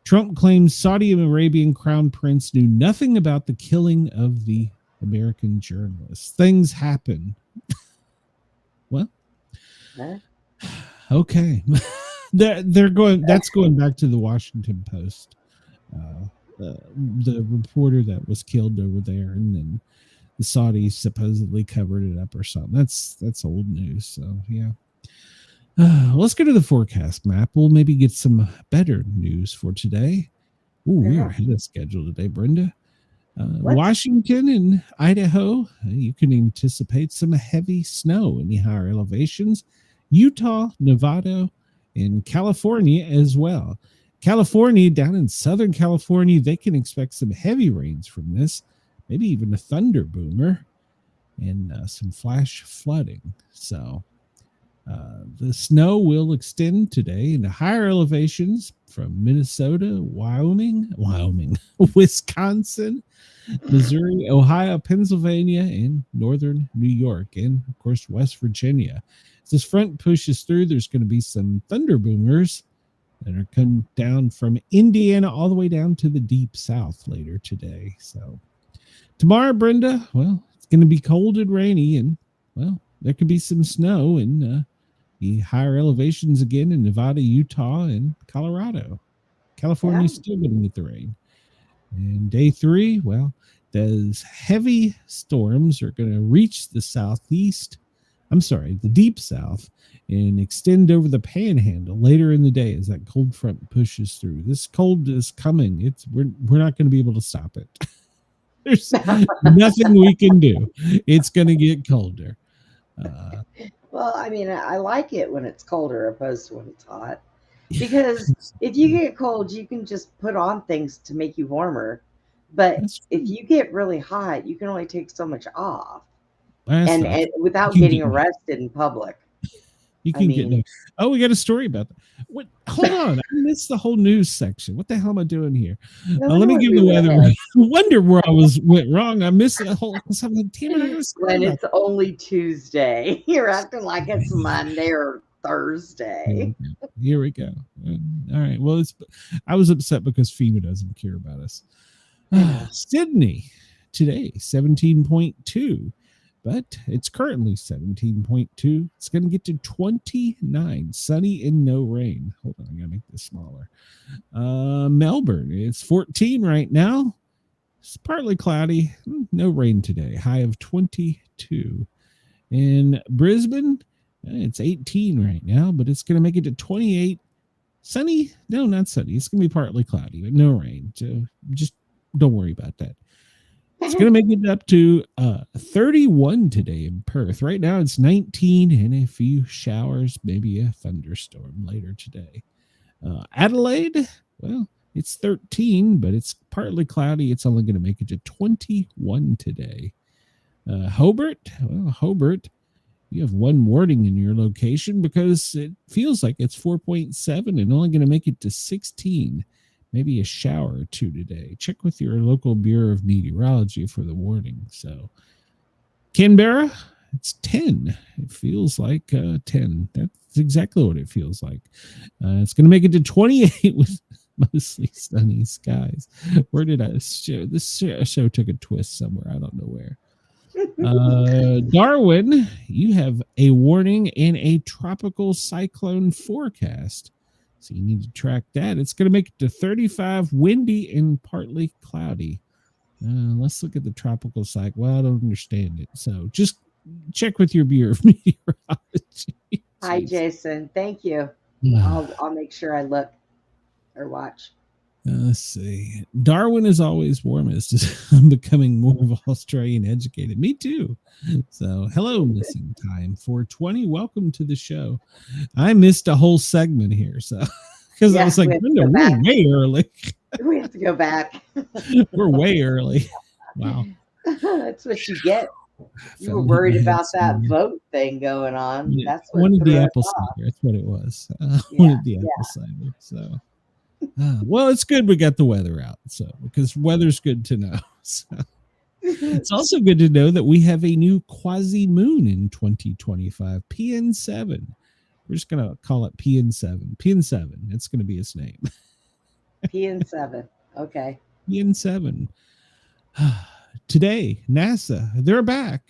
Trump claims Saudi Arabian Crown Prince knew nothing about the killing of the American journalist. Things happen. Well, okay. They're going. That's going back to the Washington Post. The reporter that was killed over there, and then the Saudis supposedly covered it up or something. That's old news. So yeah. Let's go to the forecast map. We'll maybe get some better news for today. Ooh, we are ahead of schedule today, Brenda. Washington and Idaho, you can anticipate some heavy snow in the higher elevations. Utah, Nevada, and California as well. California, down in Southern California, they can expect some heavy rains from this, maybe even a thunder boomer and some flash flooding. So the snow will extend today in the higher elevations from Minnesota, Wyoming, Wisconsin, Missouri, Ohio, Pennsylvania, and northern New York, and of course West Virginia. As this front pushes through, there's going to be some thunder boomers that are coming down from Indiana all the way down to the deep south later today. So tomorrow, Brenda, well, it's going to be cold and rainy, and well, there could be some snow in the higher elevations again in Nevada, Utah, and Colorado. California's still going to get the rain. And day 3, well, those heavy storms are going to reach the deep south, and extend over the panhandle later in the day as that cold front pushes through. This cold is coming. We're not going to be able to stop it. There's nothing we can do. It's going to get colder. Well, I mean, I like it when it's colder opposed to when it's hot. Because if you get cold, you can just put on things to make you warmer. But if you get really hot, you can only take so much off. And without getting arrested in public. You can get. Oh, we got a story about that. What? Hold on, I missed the whole news section. What the hell am I doing here? Let me give the weather. I wonder where I went wrong. I missed the whole. Damn it! When it's only Tuesday, you're acting like it's Monday or Thursday. Here we go. All right. Well, I was upset because FEMA doesn't care about us. Sydney today, 17.2. But it's currently 17.2. It's going to get to 29. Sunny and no rain. Hold on, I got to make this smaller. Melbourne, it's 14 right now. It's partly cloudy. No rain today. High of 22. In Brisbane, it's 18 right now, but it's going to make it to 28. Sunny? No, not sunny. It's going to be partly cloudy, but no rain. So just don't worry about that. It's going to make it up to 31 today in Perth. Right now it's 19 and a few showers, maybe a thunderstorm later today. Adelaide, well, it's 13, but it's partly cloudy. It's only going to make it to 21 today. Hobart, you have one warning in your location because it feels like it's 4.7 and only going to make it to 16. Maybe a shower or two today. Check with your local Bureau of Meteorology for the warning. So, Canberra, it's 10. It feels like 10. That's exactly what it feels like. It's going to make it to 28 with mostly sunny skies. Where did I show? This show took a twist somewhere. I don't know where. Darwin, you have a warning and a tropical cyclone forecast. So you need to track that. It's going to make it to 35, windy and partly cloudy. Let's look at the tropical cycle. Well, I don't understand it. So just check with your Bureau of Meteorology. Hi, Jason. Thank you. I'll make sure I look or watch. Let's see. Darwin is always warmest. I'm becoming more of an Australian educated. Me too. So hello, missing time 420. Welcome to the show. I missed a whole segment here. So because I was like, we're way early. We have to go back. We're way early. Wow. That's what you get. You were worried about that vote thing going on. Yeah, That's what wanted the apple cider. That's what it was. Wanted the apple cider. So well, it's good we got the weather out. So because weather's good to know. So it's also good to know that we have a new quasi moon in 2025, PN7. We're just gonna call it PN7. PN7. It's gonna be its name. PN7. Okay. PN7. Today, NASA, they're back.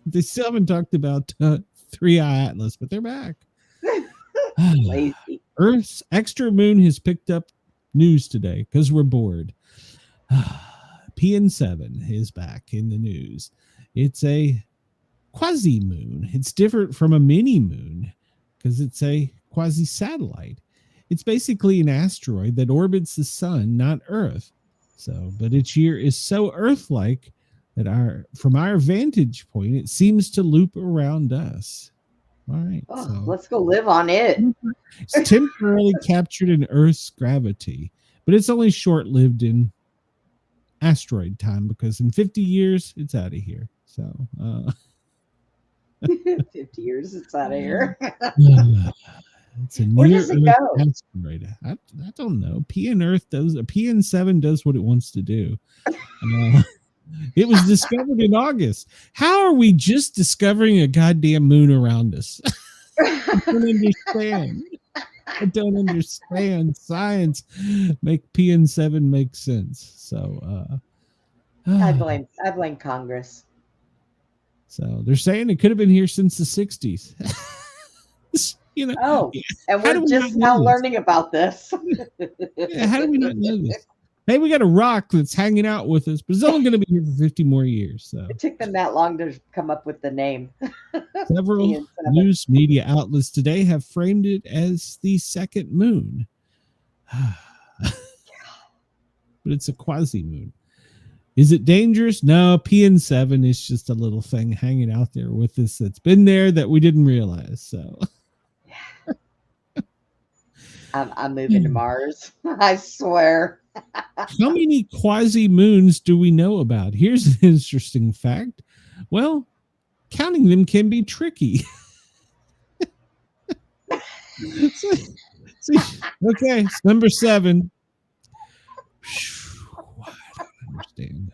They still haven't talked about 3i Atlas, but they're back. Lazy. Earth's extra moon has picked up news today because we're bored. PN7 is back in the news. It's a quasi moon. It's different from a mini moon because it's a quasi satellite. It's basically an asteroid that orbits the sun, not Earth. So, but its year is so Earth-like that from our vantage point, it seems to loop around us. All right. Oh, so let's go live on it. it's temporarily captured in Earth's gravity, but it's only short-lived in asteroid time because in 50 years, it's out of here. So 50 years, it's out of here. It's a Where does it go? Asteroid. I don't know. PN7 does what it wants to do. It was discovered in August. How are we just discovering a goddamn moon around us? I don't understand. Science make PN7 make sense. So I blame Congress. So they're saying it could have been here since the 60s. You know, oh, and we're just now learning about this. Yeah, how do we not know this? Hey, we got a rock that's hanging out with us, but it's only going to be here for 50 more years. So it took them that long to come up with the name. Several news media outlets today have framed it as the second moon. But it's a quasi moon. Is it dangerous? No, PN7 is just a little thing hanging out there with us that's been there that we didn't realize. So I'm moving to Mars. I swear. How many quasi moons do we know about? Here's an interesting fact. Well, counting them can be tricky. See, okay, it's number 7. I don't understand.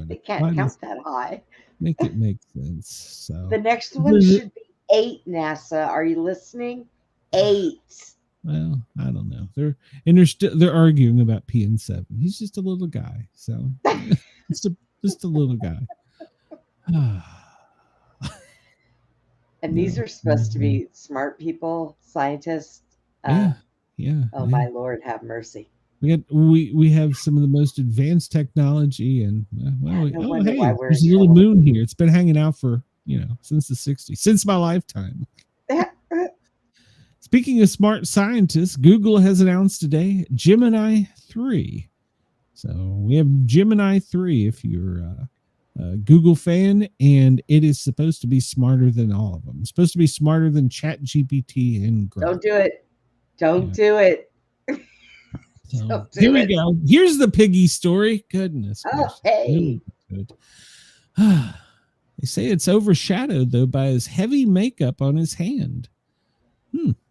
They can't count that high. Make it make sense. So the next one should be 8, NASA. Are you listening? 8. Well, I don't know. They're arguing about PN7. He's just a little guy, so just a little guy. And these are supposed to be smart people, scientists. Yeah. Oh my Lord, have mercy. We have some of the most advanced technology, and Why there's a little moon here. It's been hanging out for since the 60s, since my lifetime. Speaking of smart scientists, Google has announced today Gemini 3. So we have Gemini 3 if you're a Google fan, and it is supposed to be smarter than all of them. It's supposed to be smarter than ChatGPT and Grok. Don't do it. Don't do it. So, here we go. Here's the piggy story. Goodness. Oh, hey. Good. They say it's overshadowed, though, by his heavy makeup on his hand.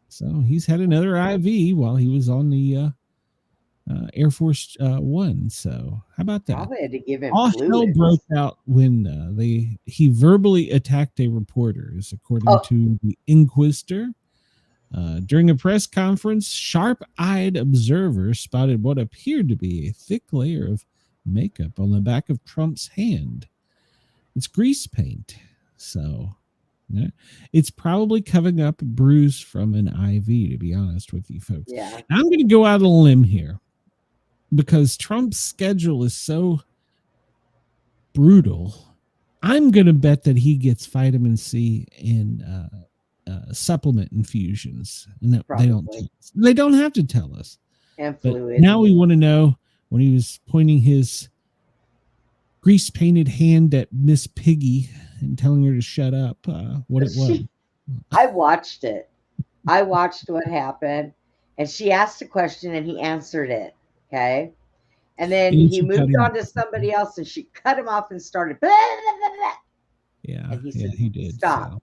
So he's had another IV while he was on the Air Force One. So how about that? Probably had to give him all hell broke out when he verbally attacked a reporter, according to the Inquisitor. During a press conference, sharp-eyed observers spotted what appeared to be a thick layer of makeup on the back of Trump's hand. It's grease paint, so it's probably covering up a bruise from an IV, to be honest with you folks. Yeah. Now, I'm going to go out on a limb here because Trump's schedule is so brutal. I'm going to bet that he gets vitamin C in supplement infusions, and they don't have to tell us. And but fluid. Now we want to know, when he was pointing his grease painted hand at Miss Piggy and telling her to shut up, what it was. I watched it. I watched what happened, and she asked a question and he answered it. Okay. And then he moved on to somebody else and she cut him off and started blah, blah, blah, blah. Yeah. And he said, he did. Stop. So.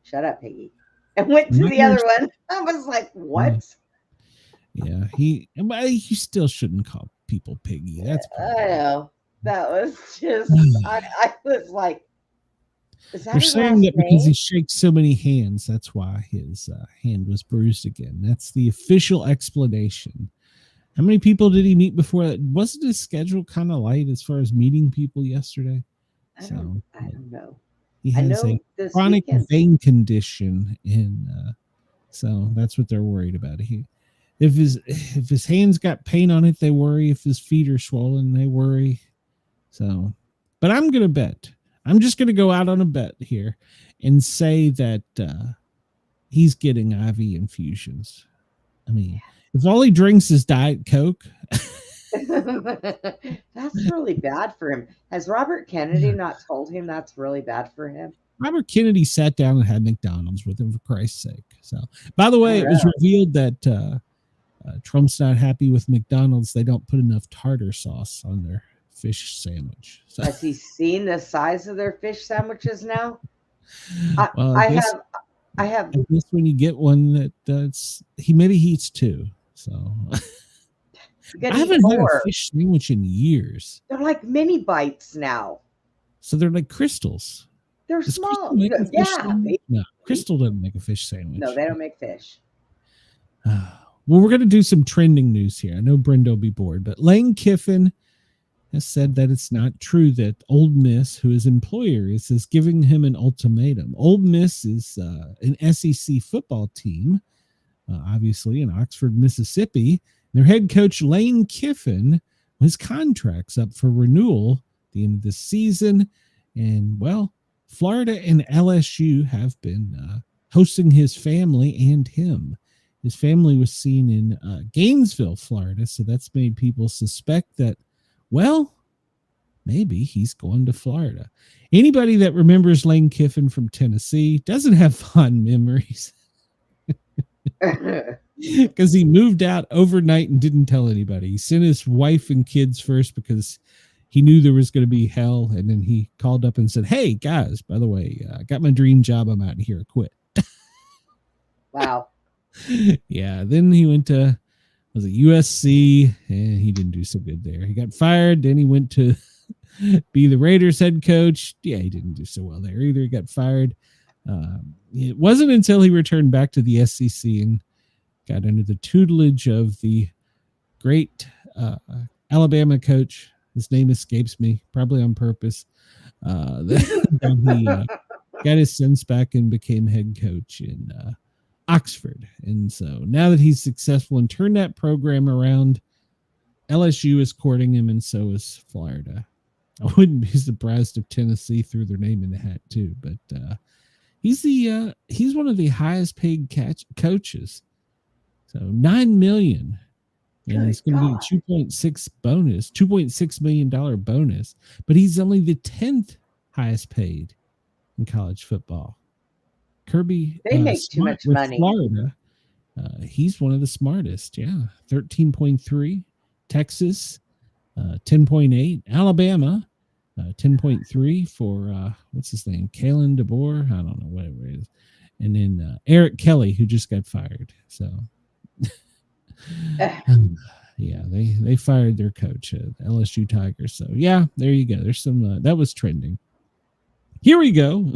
Shut up, Piggy. And went to the other one. I was like, what? Yeah, he still shouldn't call people Piggy. That's I know. That was just I was like, is that they're saying that because he shakes so many hands, that's why his hand was bruised again. That's the official explanation. How many people did he meet before that? Wasn't his schedule kind of light as far as meeting people yesterday? I don't know. He has a chronic vein condition, and so that's what they're worried about. If his hands got pain on it, they worry. If his feet are swollen, they worry. So, but I'm gonna bet. I'm just gonna go out on a bet here and say that he's getting IV infusions. I mean, if all he drinks is Diet Coke. That's really bad for him. Has Robert Kennedy not told him that's really bad for him? Robert Kennedy sat down and had McDonald's with him, for Christ's sake. So, by the way, it was revealed that Trump's not happy with McDonald's. They don't put enough tartar sauce on their fish sandwich. So. Has he seen the size of their fish sandwiches now? I guess when you get one that maybe he eats two. So. I haven't had a fish sandwich in years. They're like mini bites now. So they're like crystals. They're small. No, Crystal doesn't make a fish sandwich. No, they don't make fish. Well, we're going to do some trending news here. I know Brenda will be bored, but Lane Kiffin has said that it's not true that Ole Miss, who his employer is giving him an ultimatum. Ole Miss is an SEC football team, obviously in Oxford, Mississippi. Their head coach, Lane Kiffin, his contract's up for renewal at the end of the season. And, well, Florida and LSU have been hosting his family and him. His family was seen in Gainesville, Florida, so that's made people suspect that, well, maybe he's going to Florida. Anybody that remembers Lane Kiffin from Tennessee doesn't have fond memories. Because he moved out overnight and didn't tell anybody. He sent his wife and kids first because he knew there was going to be hell. And then he called up and said, hey, guys, by the way, I got my dream job. I'm out of here. I quit. Wow. Yeah. Then he went to USC and he didn't do so good there. He got fired. Then he went to be the Raiders head coach. Yeah, he didn't do so well there either. He got fired. It wasn't until he returned back to the SEC and got under the tutelage of the great Alabama coach. His name escapes me, probably on purpose. Then he got his sense back and became head coach in Oxford. And so now that he's successful and turned that program around, LSU is courting him, and so is Florida. I wouldn't be surprised if Tennessee threw their name in the hat too. But he's one of the highest paid coaches. So $9 million, and it's going to be a $2.6 million bonus. But he's only the 10th highest paid in college football. Kirby, they make too much money. Florida, he's one of the smartest. Yeah, 13.3. Texas, 10.8. Alabama, 10.3 for what's his name? Kalen DeBoer. I don't know, whatever it is. And then Eric Kelly, who just got fired. So yeah, they fired their coach at LSU Tigers. So yeah, there you go. There's some that was trending. Here we go.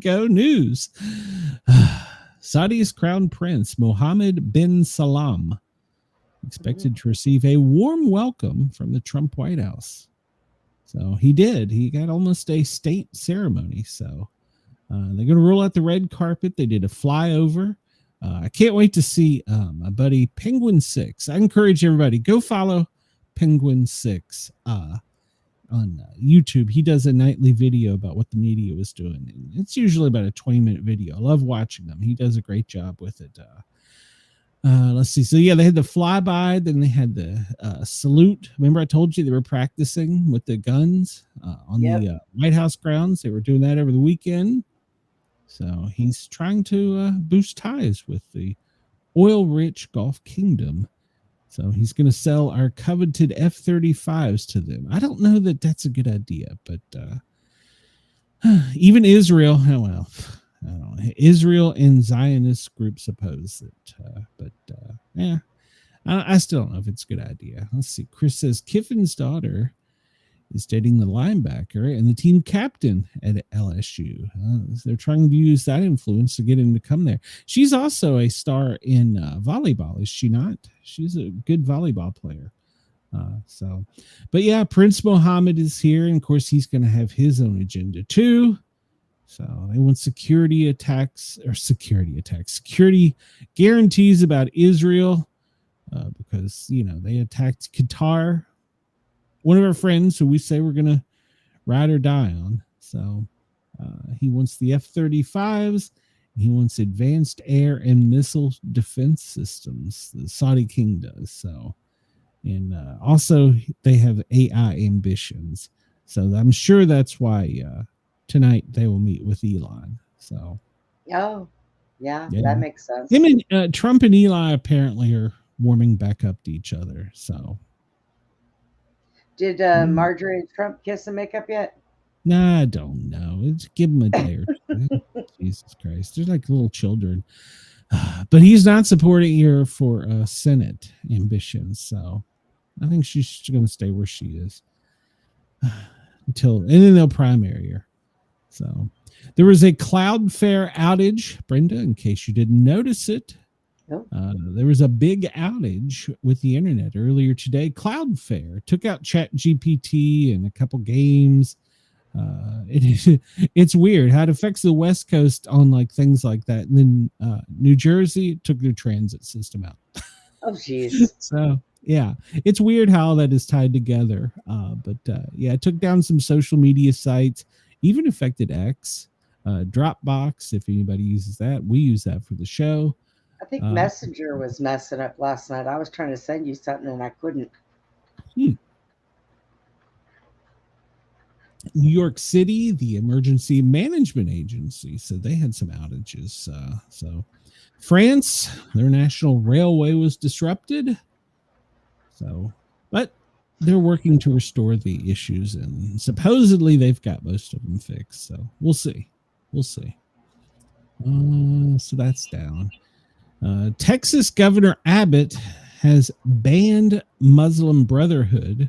News. Saudi's crown prince Mohammed bin Salman expected to receive a warm welcome from the Trump White House. So he did. He got almost a state ceremony. So they're going to roll out the red carpet. They did a flyover. I can't wait to see my buddy Penguin 6. I encourage everybody, go follow Penguin 6 on YouTube. He does a nightly video about what the media was doing. And it's usually about a 20-minute video. I love watching them. He does a great job with it. Let's see. So yeah, they had the flyby, then they had the salute. Remember I told you they were practicing with the guns on the White House grounds. They were doing that over the weekend. So he's trying to boost ties with the oil-rich Gulf Kingdom. So he's going to sell our coveted F-35s to them. I don't know that that's a good idea, but even Israel, I don't know. Israel and Zionist groups oppose it. I still don't know if it's a good idea. Let's see. Chris says Kiffin's daughter is dating the linebacker and the team captain at LSU. They're trying to use that influence to get him to come there. She's also a star in volleyball, is she not? She's a good volleyball player. But yeah, Prince Mohammed is here, and of course he's going to have his own agenda too. So they want security guarantees about Israel because, they attacked Qatar, one of our friends who we say we're going to ride or die on. So he wants the F-35s. He wants advanced air and missile defense systems. The Saudi king does. So, and also they have AI ambitions. So I'm sure that's why tonight they will meet with Elon. So, yeah, that makes sense. I mean, Trump and Eli apparently are warming back up to each other. So, did Marjorie and Trump kiss and make up yet? Nah, I don't know. Give him a day or two. Jesus Christ, they're like little children. But he's not supporting her for Senate ambitions, so I think she's going to stay where she is and then they'll primary her. So there was a Cloudflare outage, Brenda, in case you didn't notice it. Nope. There was a big outage with the internet earlier today. Cloudflare took out ChatGPT and a couple games. It's weird how it affects the West Coast on like things like that. And then New Jersey took their transit system out. Oh, jeez. So yeah, it's weird how that is tied together. But it took down some social media sites, even affected X, Dropbox. If anybody uses that, we use that for the show. I think Messenger was messing up last night. I was trying to send you something and I couldn't. New York City, the Emergency Management Agency, said they had some outages. So France, their national railway was disrupted. So, but they're working to restore the issues, and supposedly they've got most of them fixed. So we'll see. So that's down. Texas Governor Abbott has banned Muslim Brotherhood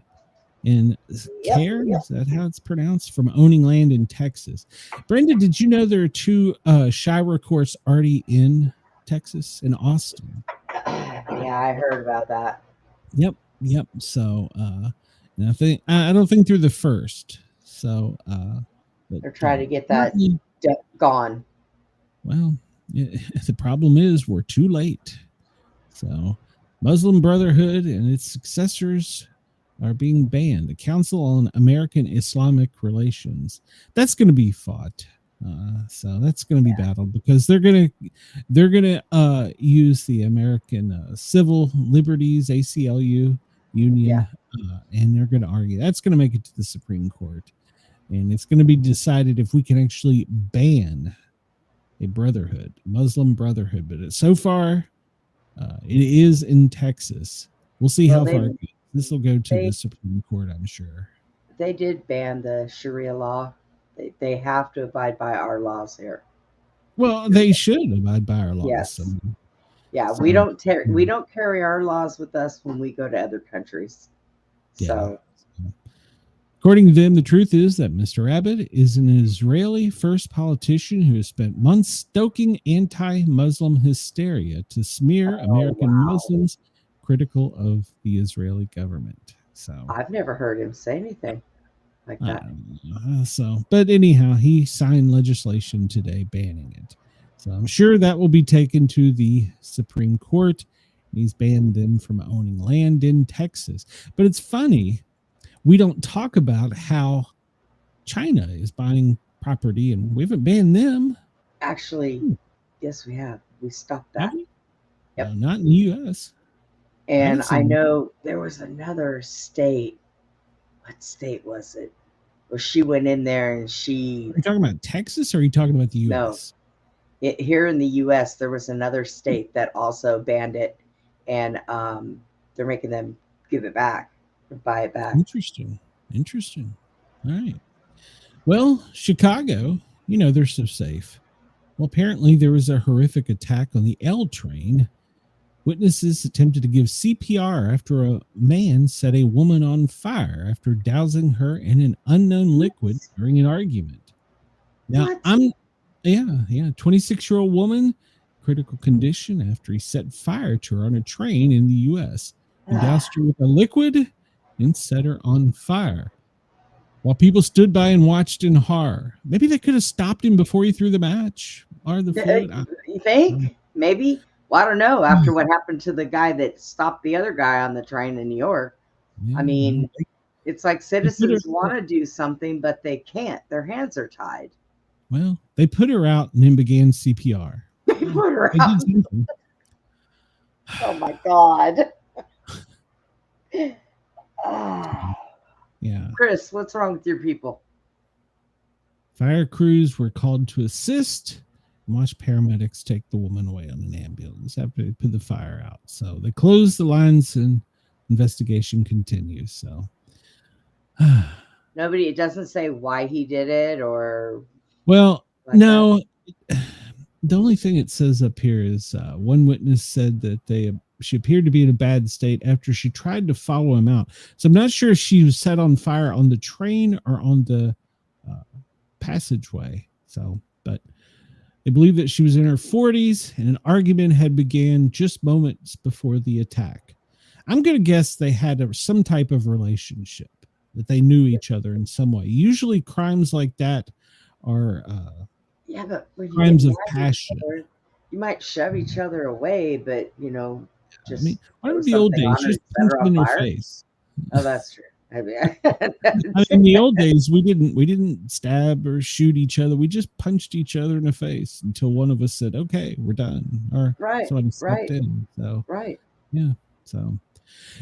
And Care, is that how it's pronounced? From owning land in Texas. Brenda, did you know there are 2 Shira courts already in Texas, in Austin? Yeah, I heard about that. Yep. So I don't think they're the first. So they're trying to get that gone. Well, the problem is we're too late. So Muslim Brotherhood and its successors are being banned. The Council on American Islamic Relations, that's going to be fought. So that's going to be battled because they're going to use the American Civil Liberties ACLU Union, and they're going to argue. That's going to make it to the Supreme Court, and it's going to be decided if we can actually ban a brotherhood, Muslim Brotherhood. But so far, it is in Texas. We'll see how far it goes. This will go to the Supreme Court, I'm sure. They did ban the Sharia law. They have to abide by our laws here. Well, they should abide by our laws. Yes. We don't carry our laws with us when we go to other countries. So, according to them, the truth is that Mr. Abbott is an Israeli first politician who has spent months stoking anti-Muslim hysteria to smear American Muslims critical of the Israeli government. So I've never heard him say anything like that. But anyhow, he signed legislation today banning it. So I'm sure that will be taken to the Supreme Court. He's banned them from owning land in Texas. But it's funny, we don't talk about how China is buying property, and we haven't banned them. Actually, yes, we have. We stopped that. Yep. No, not in the U.S. And I know there was another state. What state was it? Where she went in there and she... Are you talking about Texas, or are you talking about the U.S.? No. Here in the U.S., there was another state that also banned it. And they're making them give it back or buy it back. Interesting. All right. Well, Chicago, they're so safe. Well, apparently there was a horrific attack on the L train. Witnesses attempted to give CPR after a man set a woman on fire after dousing her in an unknown liquid during an argument. Now, 26-year-old woman, critical condition after he set fire to her on a train in the U.S. He doused her with a liquid and set her on fire. While people stood by and watched in horror. Maybe they could have stopped him before he threw the match or the fluid. You think? Maybe? Well, I don't know. After what happened to the guy that stopped the other guy on the train in New York. I mean, it's like citizens want to do something, but they can't. Their hands are tied. Well, they put her out and then began CPR. They put her out. Oh, my God. Yeah. Chris, what's wrong with your people? Fire crews were called to assist and watch paramedics take the woman away on an ambulance after they put the fire out. So they closed the lines and investigation continues. So it doesn't say why he did it or. Well, no. The only thing it says up here is one witness said that she appeared to be in a bad state after she tried to follow him out. So I'm not sure if she was set on fire on the train or on the passageway. So, but they believe that she was in her 40s and an argument had began just moments before the attack. I'm going to guess they had some type of relationship, that they knew each other in some way. Usually crimes like that are but crimes of passion. You might shove each other away, but just why would the old days just punch them in your face? Oh, that's true. I mean, in the old days, we didn't stab or shoot each other. We just punched each other in the face until one of us said, "Okay, we're done," or somebody stepped in. So yeah. So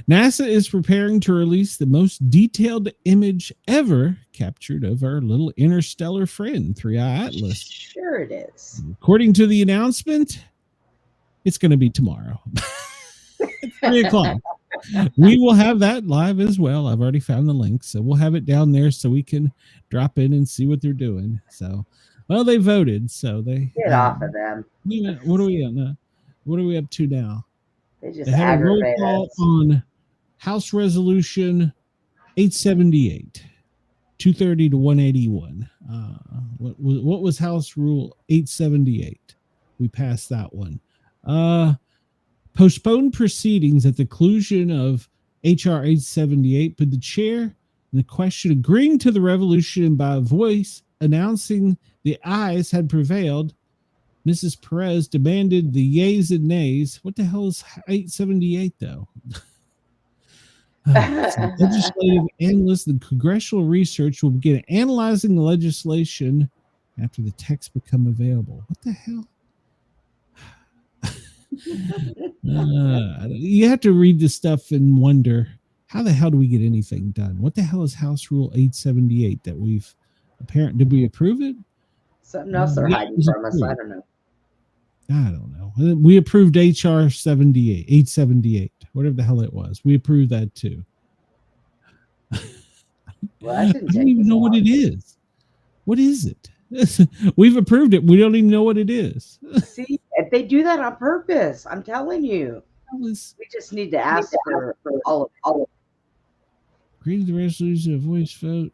NASA is preparing to release the most detailed image ever captured of our little interstellar friend, 3i Atlas. Sure it is. According to the announcement, it's going to be tomorrow. 3:00. We will have that live as well. I've already found the link, so we'll have it down there so we can drop in and see what they're doing. So, well, they voted, so they get off of them. What are we up to now? They just had a roll call on House Resolution 878, 230 to 181. What was House Rule 878? We passed that one. Postponed proceedings at the conclusion of HR 878, but the chair in the question agreeing to the resolution by a voice announcing the ayes had prevailed. Mrs. Perez demanded the yeas and nays. What the hell is 878 though? Legislative analysts and congressional research will begin analyzing the legislation after the text become available. What the hell? You have to read this stuff and wonder, how the hell do we get anything done? What the hell is House Rule 878 that we've did we approve it? Something else they're hiding from us. I don't know. I don't know. We approved HR 878, whatever the hell it was. We approved that too. Well, I I don't even know what it is. What is it? We've approved it. We don't even know what it is. See, if they do that on purpose, I'm telling you. We just need to ask for all of it. Created the resolution of voice vote.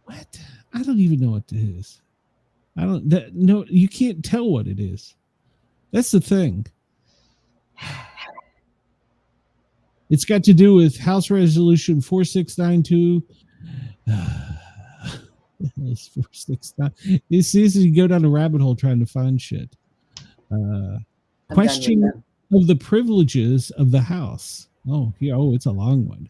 What? I don't even know what it is. No, you can't tell what it is. That's the thing. It's got to do with House Resolution 4692. 469. This is you go down a rabbit hole trying to find shit. Question of the privileges of the House. Oh, here. Oh, it's a long one.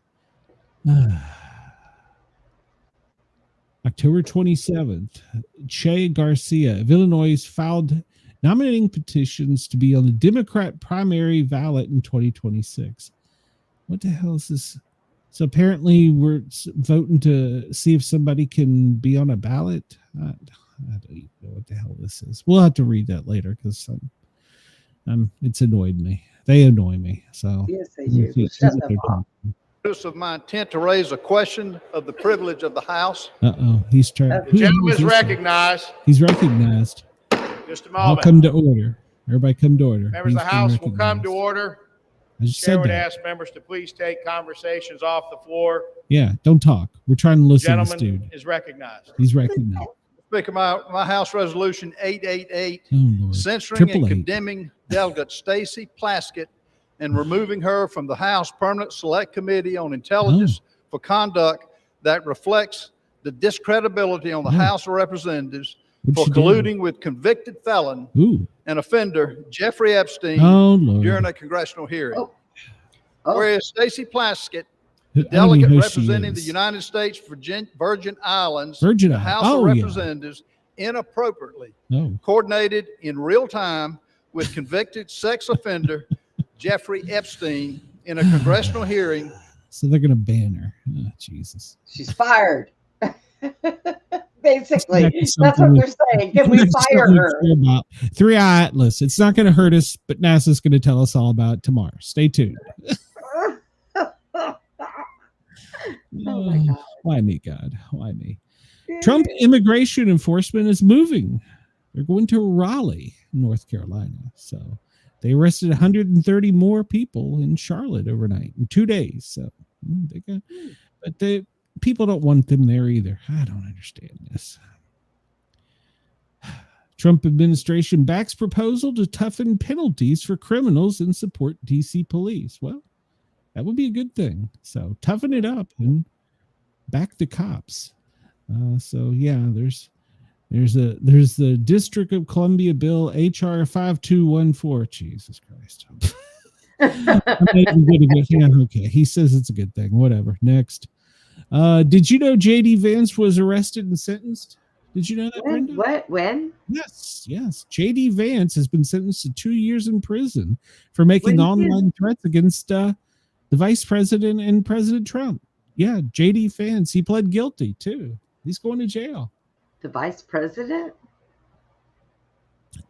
October 27th, Che Garcia of Illinois filed nominating petitions to be on the Democrat primary ballot in 2026. What the hell is this? So apparently we're voting to see if somebody can be on a ballot. I don't even know what the hell this is. We'll have to read that later because it's annoyed me. They annoy me. So yes, they do. Shut them off. Of my intent to raise a question of the privilege of the House. He's trying. The gentleman is recognized. He's recognized. Just a moment. I'll come to order. Everybody come to order. Members of the House will come to order. I just Chair said would that. ask members to please take conversations off the floor. Yeah, don't talk. We're trying to listen to this Gentleman dude. is recognized. He's recognized. Speaker, my House Resolution 888, Lord. censoring and 888. condemning Delegate Stacy Plaskett and removing her from the House Permanent Select Committee on Intelligence for conduct that reflects the discredibility on the House of Representatives for colluding with convicted felon and offender Jeffrey Epstein during a congressional hearing. Whereas Stacy Plaskett, the delegate representing the United States Virgin Islands, the House of Representatives inappropriately coordinated in real time with convicted sex offender Jeffrey Epstein in a congressional hearing. So they're going to ban her. Oh, Jesus. She's fired. Basically, that's what they're saying. Can we fire her? 3-Eye Atlas. It's not going to hurt us, but NASA's going to tell us all about it tomorrow. Stay tuned. Oh my God. Why me, God? Why me? Trump immigration enforcement is moving. They're going to Raleigh, North Carolina. So they arrested 130 more people in Charlotte overnight in 2 days. So the people don't want them there either. I don't understand this. Trump administration backs proposal to toughen penalties for criminals and support DC police. Well, that would be a good thing. So toughen it up and back the cops. So yeah, there's the District of Columbia bill HR 5214. Jesus Christ. Okay, he says it's a good thing. Whatever. Next. Did you know JD Vance was arrested and sentenced? Did you know that, Brenda? What? When? Yes. JD Vance has been sentenced to 2 years in prison for making online threats against the vice president and President Trump. Yeah, JD Vance. He pled guilty too. He's going to jail. The vice president?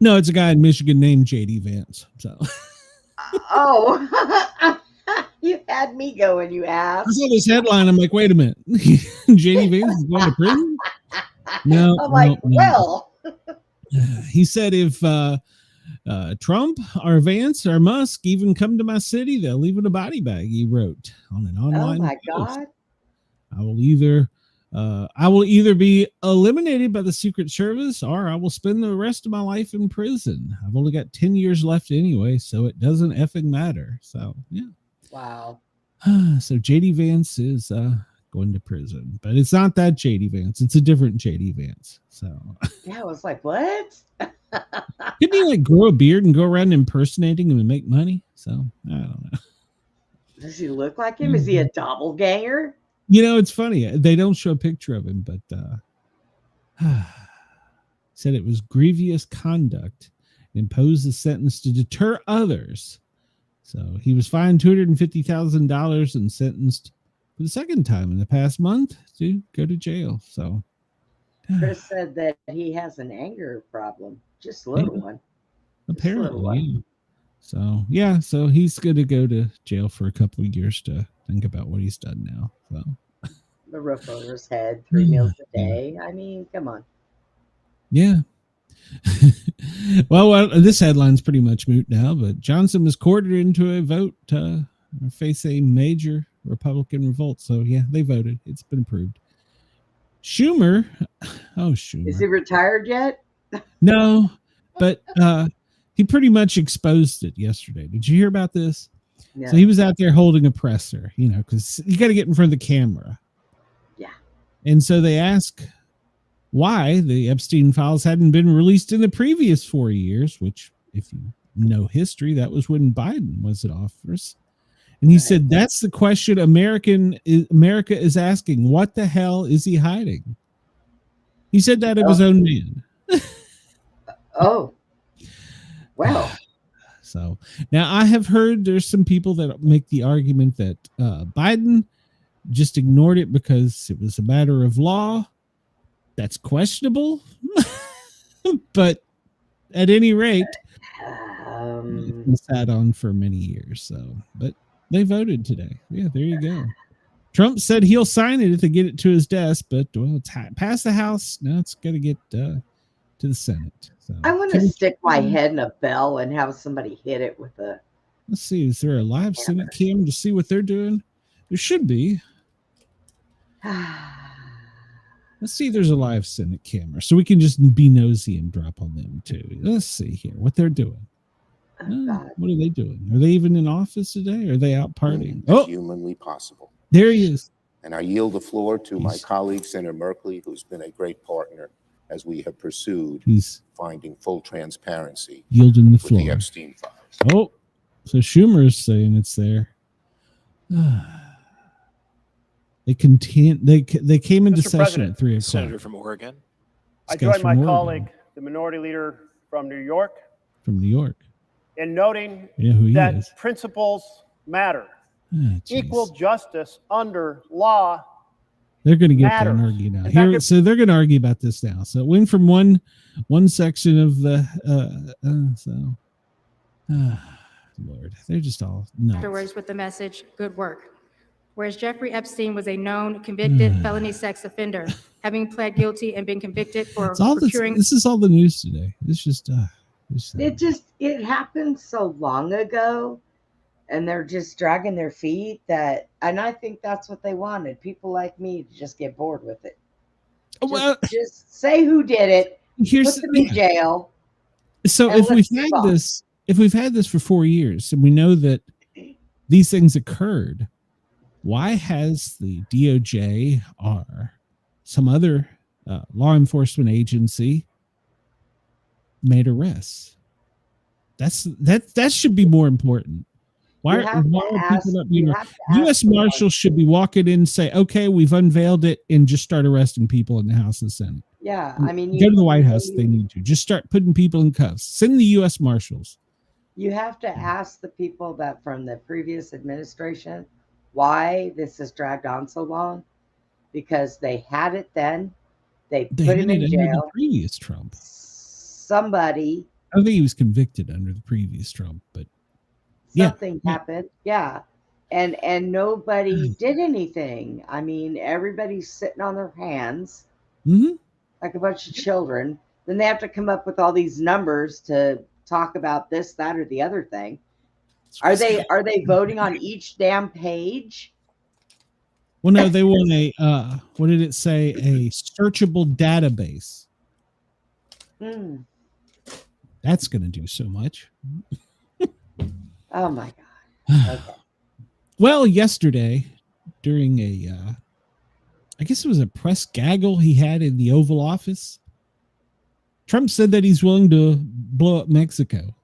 No, it's a guy in Michigan named JD Vance. So. Oh, you had me going, you ass. I saw this headline. I'm like, wait a minute. JD Vance is going to prison? No. I'm like, well. He said if Trump or Vance or Musk even come to my city, they'll leave in a body bag, he wrote on an online Oh, my post. God. I will either be eliminated by the Secret Service or I will spend the rest of my life in prison. I've only got 10 years left anyway, so it doesn't effing matter. So, yeah. Wow. So JD Vance is going to prison, but it's not that JD Vance. It's a different JD Vance. So yeah, I was like, what? Couldn't he like grow a beard and go around impersonating him and make money? So I don't know. Does he look like him? Is he a doppelganger? You know, it's funny. They don't show a picture of him, but said it was grievous conduct and imposed the sentence to deter others. So he was fined $250,000 and sentenced for the second time in the past month to go to jail. So Chris said that he has an anger problem, just a little one. Apparently. So so he's going to go to jail for a couple of years to think about what he's done now. So the roof over his head, 3 meals a day. I mean, come on. Yeah. well, this headline's pretty much moot now, but Johnson was courted into a vote to face a major Republican revolt. So yeah, they voted. It's been approved. Schumer. Is he retired yet? No, but he pretty much exposed it yesterday. Did you hear about this? No. So he was out there holding a presser, because you got to get in front of the camera. Yeah. And so they ask why the Epstein files hadn't been released in the previous 4 years, which, if you know history, that was when Biden was in office. And he said, that's the question America is asking. What the hell is he hiding? He said that of his own man. Oh, wow. So now I have heard there's some people that make the argument that Biden just ignored it because it was a matter of law. That's questionable. But at any rate, he sat on for many years. So, but they voted today. Yeah, there you go. Trump said he'll sign it if they get it to his desk, but it's passed the House. Now it's got to get to the Senate. So, I want to stick my head in a bell and have somebody hit it with a. Let's see. Is there a live Senate cam to see what they're doing? There should be. Let's see if there's a live Senate camera so we can just be nosy and drop on them too. Let's see here what they're doing. What are they doing? Are they even in office today? Or are they out partying? As humanly possible. There he is. And I yield the floor to my colleague, Senator Merkley, who's been a great partner as we have pursued finding full transparency yielding the with floor. The Epstein files. Oh, so Schumer's saying it's there. They came into Mr. session President, at 3 o'clock. Senator from Oregon. I join my colleague, the minority leader from New York, in noting that principles matter. Equal justice under law. They're going to get there and argue now. So they're going to argue about this now. So it went from one section of the Lord, they're just all nuts. Afterwards with the message, good work. Whereas Jeffrey Epstein was a known convicted felony sex offender, having pled guilty and been convicted for procuring. This is all the news today. It's just it happened so long ago, and they're just dragging their feet and I think that's what they wanted. People like me to just get bored with it. Just say who did it. Put them in jail. So if we've had this for 4 years and we know that these things occurred, why has the DOJ or some other law enforcement agency made arrests? That should be more important. Why are people not being? U.S. Marshals should be walking in and say, "Okay, we've unveiled it," and just start arresting people in the House and Senate. Yeah, I mean, go to the White House. They need to just start putting people in cuffs. Send the U.S. Marshals. You have to ask the people that from the previous administration why this has dragged on so long, because they had it then. They put him in jail. The previous Trump. Somebody. I think he was convicted under the previous Trump, but something happened. Yeah. And nobody did anything. I mean, everybody's sitting on their hands like a bunch of children. Then they have to come up with all these numbers to talk about this, that, or the other thing. Are they voting on each damn page? Well, no, they want a, what did it say? A searchable database. Mm. That's going to do so much. Oh, my God. Okay. Well, yesterday, during a, I guess it was a press gaggle he had in the Oval Office, Trump said that he's willing to blow up Mexico.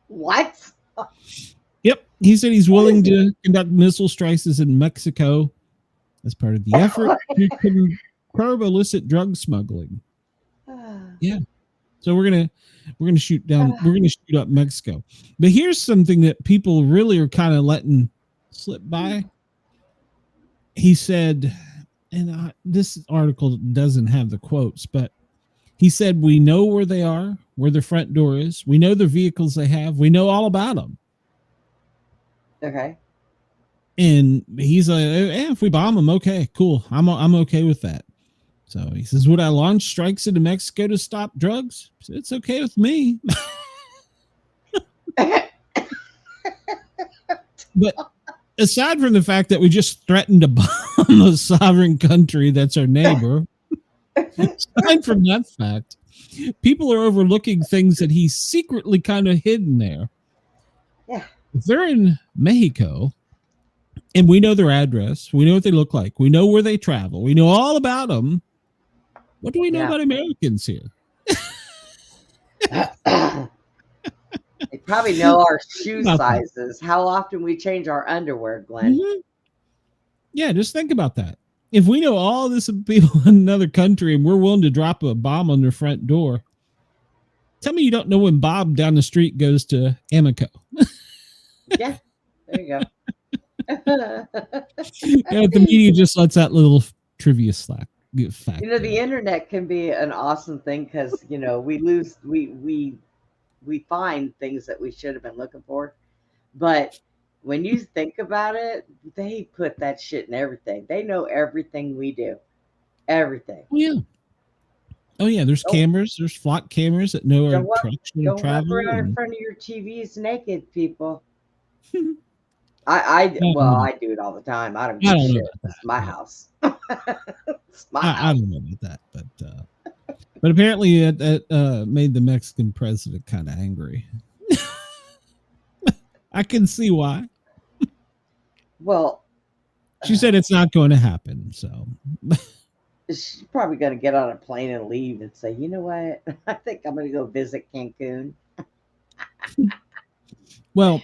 What? Yep. He said he's willing to conduct missile strikes in Mexico as part of the effort to curb illicit drug smuggling. Yeah. So we're gonna shoot up Mexico. But here's something that people really are kind of letting slip by. He said, and this article doesn't have the quotes, but he said, we know where they are, where their front door is. We know the vehicles they have. We know all about them. Okay. And he's like, if we bomb them, okay, cool. I'm okay with that. So he says, would I launch strikes into Mexico to stop drugs? It's okay with me. But aside from the fact that we just threatened to bomb a sovereign country that's our neighbor, aside from that fact, people are overlooking things that he's secretly kind of hidden there. Yeah. If they're in Mexico and we know their address, we know what they look like, we know where they travel, we know all about them, what do we know about Americans here? They probably know our shoe sizes, how often we change our underwear, Glenn. Mm-hmm. Yeah, just think about that. If we know all this of people in another country and we're willing to drop a bomb on their front door, tell me you don't know when Bob down the street goes to Amico. Yeah, there you go. The media just lets that little trivia fact. The internet can be an awesome thing because, we find things that we should have been looking for. But when you think about it, they put that shit in everything. They know everything we do. Everything. Oh, yeah. There's cameras. There's flock cameras that know our trucks and travel. Don't walk around in front of your TVs naked, people. I do it all the time. I don't give a shit. It's my house. It's my house. I don't know about that, but apparently it made the Mexican president kind of angry. I can see why. Well, she said it's not going to happen. So she's probably going to get on a plane and leave and say, you know what? I think I'm going to go visit Cancun. Well,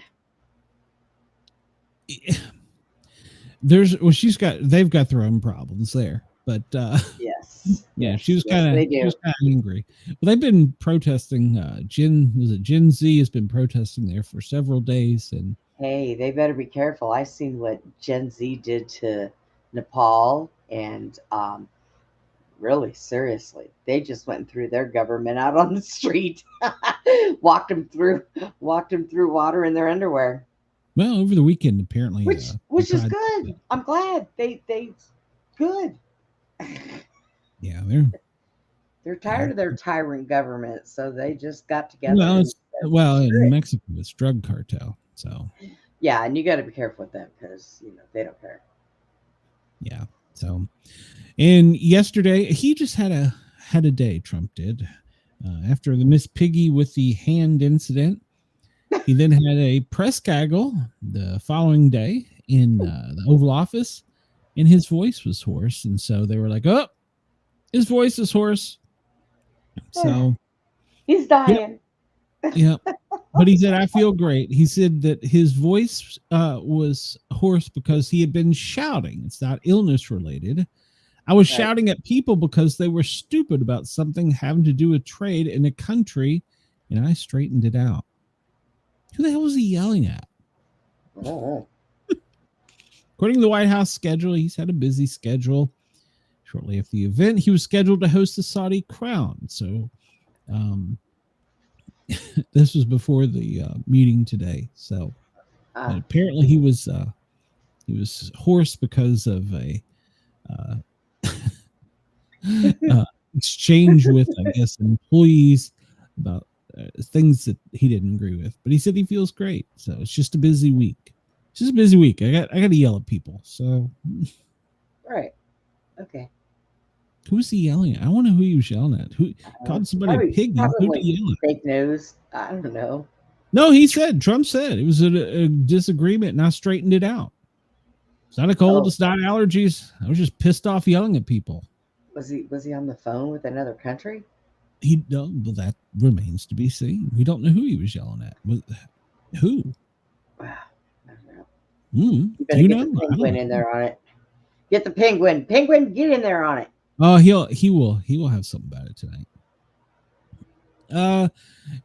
they've got their own problems there, but yes, yeah, she was kind of angry. Well, they've been protesting. Gen Z has been protesting there for several days, and hey, they better be careful. I seen what Gen Z did to Nepal, and really seriously, they just went and threw their government out on the street, walked them through water in their underwear. Well, over the weekend, apparently, which is good. I'm glad they good. Yeah, they're tired of their tyrant government, so they just got together. Well, in Mexico, it's drug cartel. So yeah, and you got to be careful with them because they don't care. Yeah. So, and yesterday he just had a day. Trump did after the Miss Piggy with the hand incident. He then had a press gaggle the following day in the Oval Office, and his voice was hoarse. And so they were like, oh, his voice is hoarse. So he's dying. Yeah. But he said, I feel great. He said that his voice was hoarse because he had been shouting. It's not illness related. I was shouting at people because they were stupid about something having to do with trade in a country, and I straightened it out. Who the hell was he yelling at? Oh. According to the White House schedule, he's had a busy schedule. Shortly after the event, he was scheduled to host the Saudi crown. So this was before the meeting today. So apparently he was hoarse because of a exchange with, I guess, employees about things that he didn't agree with. But he said he feels great. So it's just a busy week. It's just a busy week. I got to yell at people. So, right. Okay. Who's he yelling at? I want to know who he was yelling at. Who called somebody a piggy? Who did he yell at? Fake news. I don't know. No, Trump said it was a disagreement, and I straightened it out. It's not a cold. It's not allergies. I was just pissed off yelling at people. Was he on the phone with another country? Well, that remains to be seen. We don't know who he was yelling at. Who? Wow. I don't know. You better get the penguin in there on it. Get the penguin. Penguin, get in there on it. Oh, he will have something about it tonight.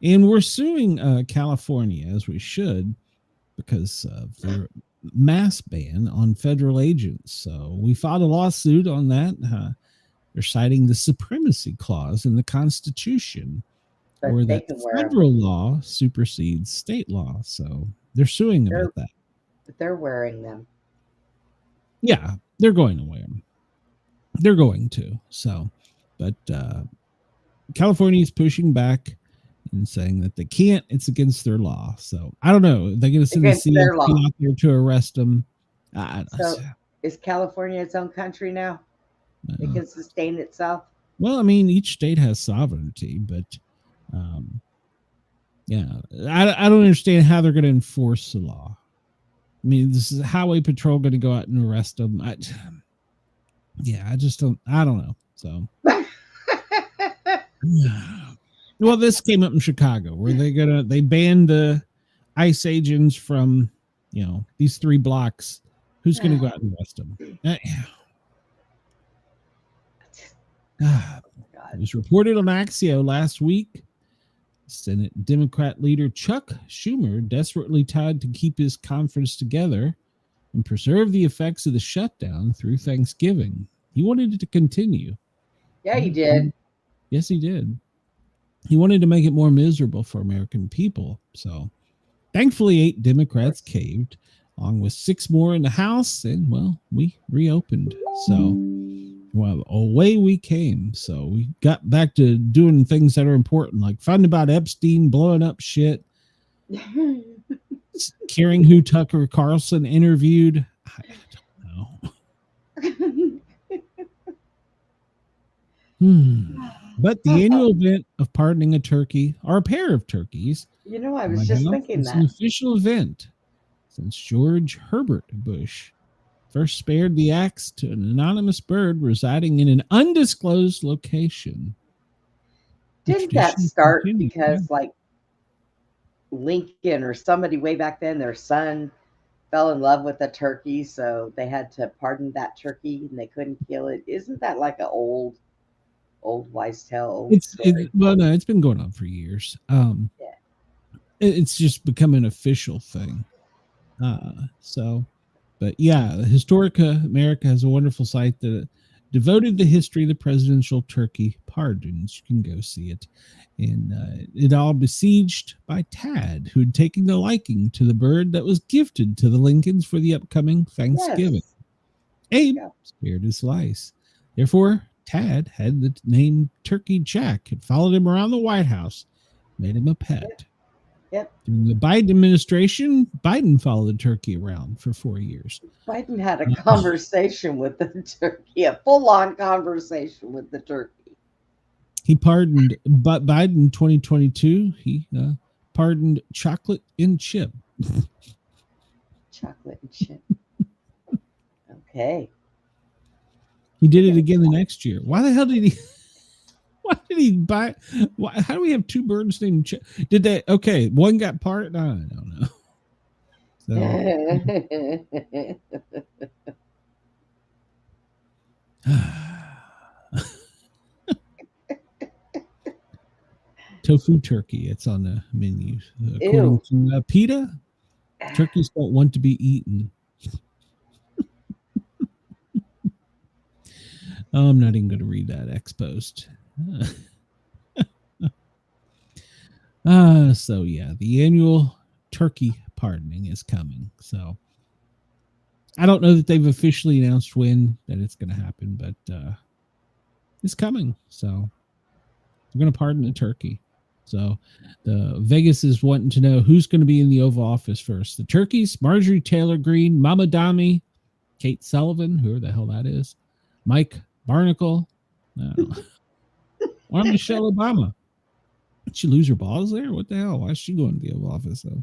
And we're suing California, as we should, because of their mass ban on federal agents. So we filed a lawsuit on that. They're citing the supremacy clause in the Constitution, where that federal law supersedes state law. So they're suing about that. But they're wearing them. Yeah, they're going to wear them. They're going to. So, but California is pushing back and saying that they can't. It's against their law. So I don't know. They're going to send the CFP out there to arrest them. So is California its own country now? It can sustain itself. Well, I mean, each state has sovereignty, but yeah, I don't understand how they're going to enforce the law. I mean, this is Highway Patrol going to go out and arrest them. I just don't. I don't know. So, well, this came up in Chicago, where they banned the ICE agents from these 3 blocks. Who's going to go out and arrest them? It was reported on Axio last week. Senate Democrat leader Chuck Schumer desperately tried to keep his conference together and preserve the effects of the shutdown through Thanksgiving. He wanted it to continue. Yeah, he did. Yes, he did. He wanted to make it more miserable for American people. So, thankfully, 8 Democrats caved, along with 6 more in the House, and, well, we reopened. So, well, away we came. So we got back to doing things that are important, like finding about Epstein blowing up shit, caring who Tucker Carlson interviewed. I don't know. But the annual event of pardoning a turkey, or a pair of turkeys. I was just thinking it's an official event since George Herbert Bush first spared the axe to an anonymous bird residing in an undisclosed location. Didn't that start because, like, Lincoln or somebody way back then, their son fell in love with a turkey, so they had to pardon that turkey and they couldn't kill it? Isn't that like an old wise tale? Well, no, it's been going on for years. It's just become an official thing. But yeah, Historica America has a wonderful site that devoted the history of the presidential turkey pardons. You can go see it. And it all besieged by Tad, who had taken a liking to the bird that was gifted to the Lincolns for the upcoming Thanksgiving. Yes. Abe spared his slice. Therefore, Tad had the name Turkey Jack, had followed him around the White House, made him a pet. Yep. During the Biden administration, Biden followed the turkey around for 4 years. Biden had a conversation with the turkey, a full-on conversation with the turkey. He pardoned, but Biden 2022, he pardoned chocolate and chip. Chocolate and chip. Okay. He did it again the next year. Why the hell did he? Why did he buy? How do we have 2 birds named Chip? Did they? Okay, one got pardoned. I don't know. Tofu turkey. It's on the menu. According to PETA, turkeys don't want to be eaten. I'm not even going to read that X post. So yeah, the annual turkey pardoning is coming. So I don't know that they've officially announced when that it's going to happen, but it's coming. So we're going to pardon a turkey. So the Vegas is wanting to know who's going to be in the Oval Office first. The Turkeys, Marjorie Taylor Greene, Mama Dami, Kate Sullivan, whoever the hell that is, Mike Barnacle, or Michelle Obama. Did she lose her balls there? What the hell? Why is she going to the Oval Office, though?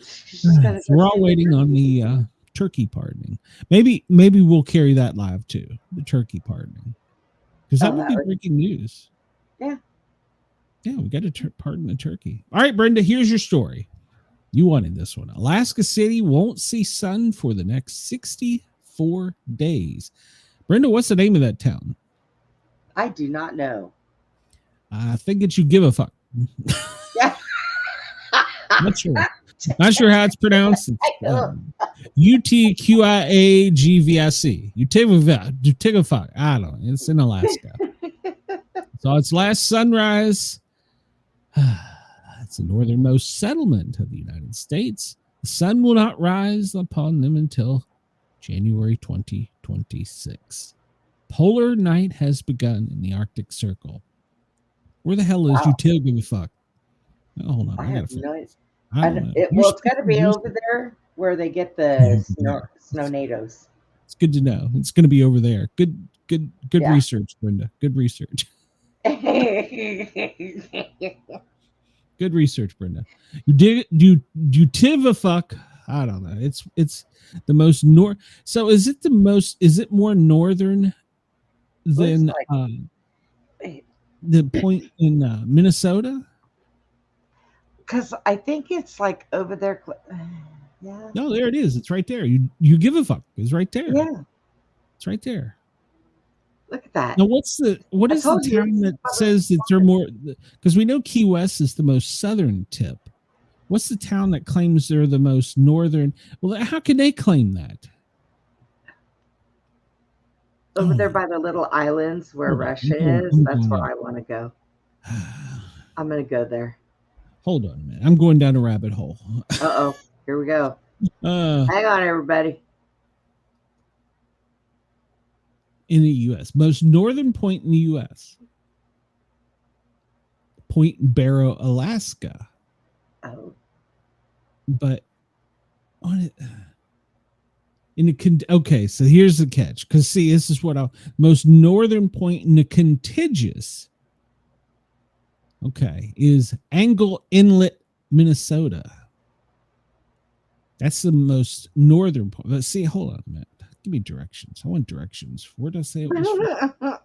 So we're all waiting on the turkey pardoning. Maybe we'll carry that live, too, the turkey pardoning. Because that would be breaking news. Yeah. Yeah, we got to pardon the turkey. All right, Brenda, here's your story. You wanted this one. Alaska City won't see sun for the next 64 days. Brenda, what's the name of that town? I do not know. I think it's You Give a Fuck. Yeah. Not sure. Not sure how it's pronounced. UTQIAGVIC. Utigavik. I don't know. It's in Alaska. So it's last sunrise. It's the northernmost settlement of the United States. The sun will not rise upon them until January 2026. Polar night has begun in the Arctic Circle. Where the hell is Utigavik? Oh, hold on. I gotta find it. Well, it's got to be over there where they get the snow-nados. It's good to know. It's going to be over there. Good research, Brenda. Good research. Good research, Brenda. Utigavik. I don't know. It's the most north. So is it more northern than the point in Minnesota? Because I think it's like over there. Yeah. No, there it is. It's right there. You give a fuck. It's right there. Yeah. It's right there. Look at that. Now, what is the town that says that they're more? Because we know Key West is the most southern tip. What's the town that claims they're the most northern? Well, how can they claim that? Over there by the little islands where Russia is. That's where I want to go. I'm going to go there. Hold on a minute. I'm going down a rabbit hole. Uh-oh. Here we go. Hang on, everybody. In the U.S. Most northern point in the U.S. Point Barrow, Alaska. Oh. But okay, so here's the catch. Because see, this is what most northern point in the contiguous. Okay, is Angle Inlet, Minnesota. That's the most northern point. But see, hold on a minute. Give me directions. I want directions. Where did I say it was?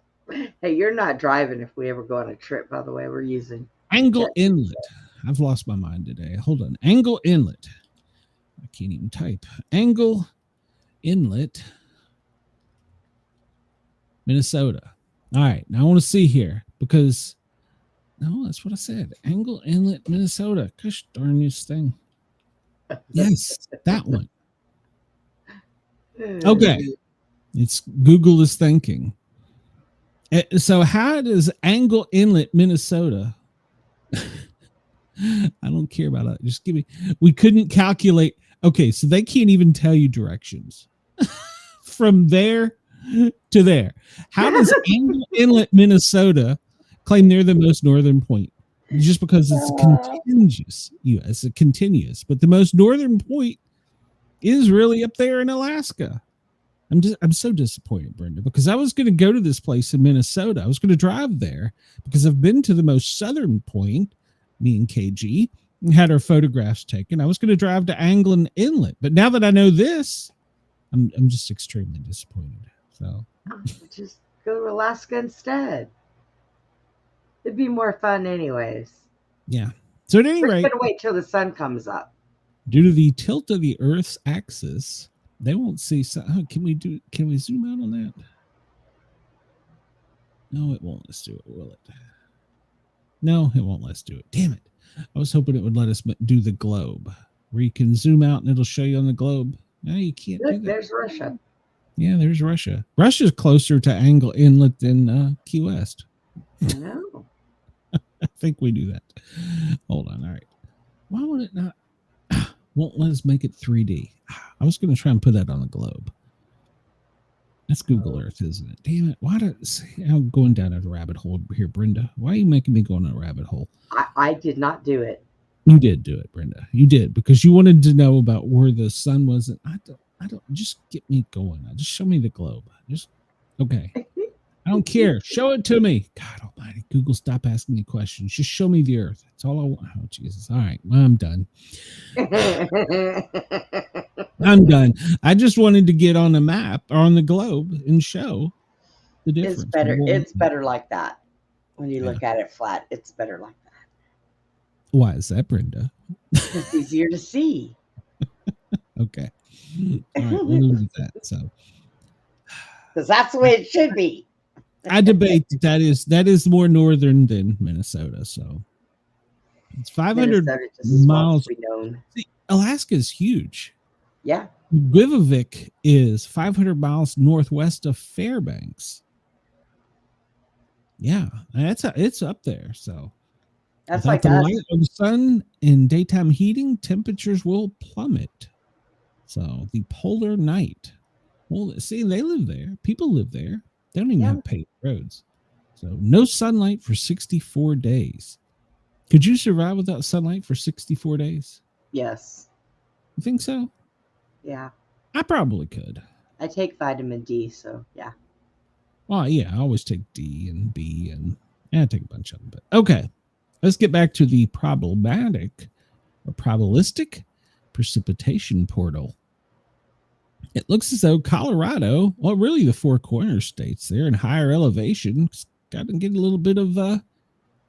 Hey, you're not driving if we ever go on a trip, by the way. We're using Angle Inlet. I've lost my mind today. Hold on. Angle Inlet. I can't even type. Angle Inlet, Minnesota. All right. Now I want to see here because no, that's what I said. Angle Inlet, Minnesota. Gosh darn this thing. Yes, that one. Okay. It's Google is thinking. So how does Angle Inlet, Minnesota? I don't care about it. Just give me. We couldn't calculate. Okay, so they can't even tell you directions from there to there. How does Angle Inlet, Minnesota, claim they're the most northern point? Just because it's continuous. It's a continuous, but the most northern point is really up there in Alaska. I'm so disappointed, Brenda, because I was going to go to this place in Minnesota. I was going to drive there because I've been to the most southern point. Me and KG had our photographs taken. I was going to drive to Angle Inlet, but now that I know this, I'm just extremely disappointed. So just go to Alaska instead. It'd be more fun, anyways. Yeah. So at any rate, we're going to wait till the sun comes up. Due to the tilt of the Earth's axis, they won't see sun. Oh, can we zoom out on that? No, it won't. Let's do it. Will it? No, it won't. Let's do it. Damn it. I was hoping it would let us do the globe where you can zoom out and it'll show you on the globe. No, you can't do that. There's Russia. Yeah, there's Russia. Russia's closer to Angle Inlet than Key West. I know. I think we do that. Hold on. All right. Why would it not? Won't let us make it 3D. I was going to try and put that on the globe. That's Google Earth, isn't it? Damn it. I'm going down a rabbit hole here, Brenda. Why are you making me go on a rabbit hole? I did not do it. You did do it, Brenda. You did, because you wanted to know about where the sun wasn't. I don't just get me going. Just show me the globe. Okay. I don't care. Show it to me. God almighty. Google, stop asking me questions. Just show me the earth. That's all I want. Oh, Jesus. All right. Well, I'm done. I'm done. I just wanted to get on the map or on the globe and show the difference. It's better like that. When you look at it flat, it's better like that. Why is that, Brenda? It's easier to see. Okay. All right. We'll leave that. So, because that's the way it should be. I debate that is more northern than Minnesota. So it's 500 miles. See, Alaska is huge. Yeah. Gwivovik is 500 miles northwest of Fairbanks. Yeah, it's up there. So that's without the light of the sun and daytime heating, temperatures will plummet. So the polar night. Well, see, they live there. People live there. They don't even have paved roads. So no sunlight for 64 days. Could you survive without sunlight for 64 days? Yes. You think so? Yeah. I probably could. I take vitamin D, so yeah. Well, yeah, I always take D and B, and I take a bunch of them. But okay, let's get back to the probabilistic precipitation portal. It looks as though Colorado, well, really the Four Corners states there in higher elevation, got to get a little bit of the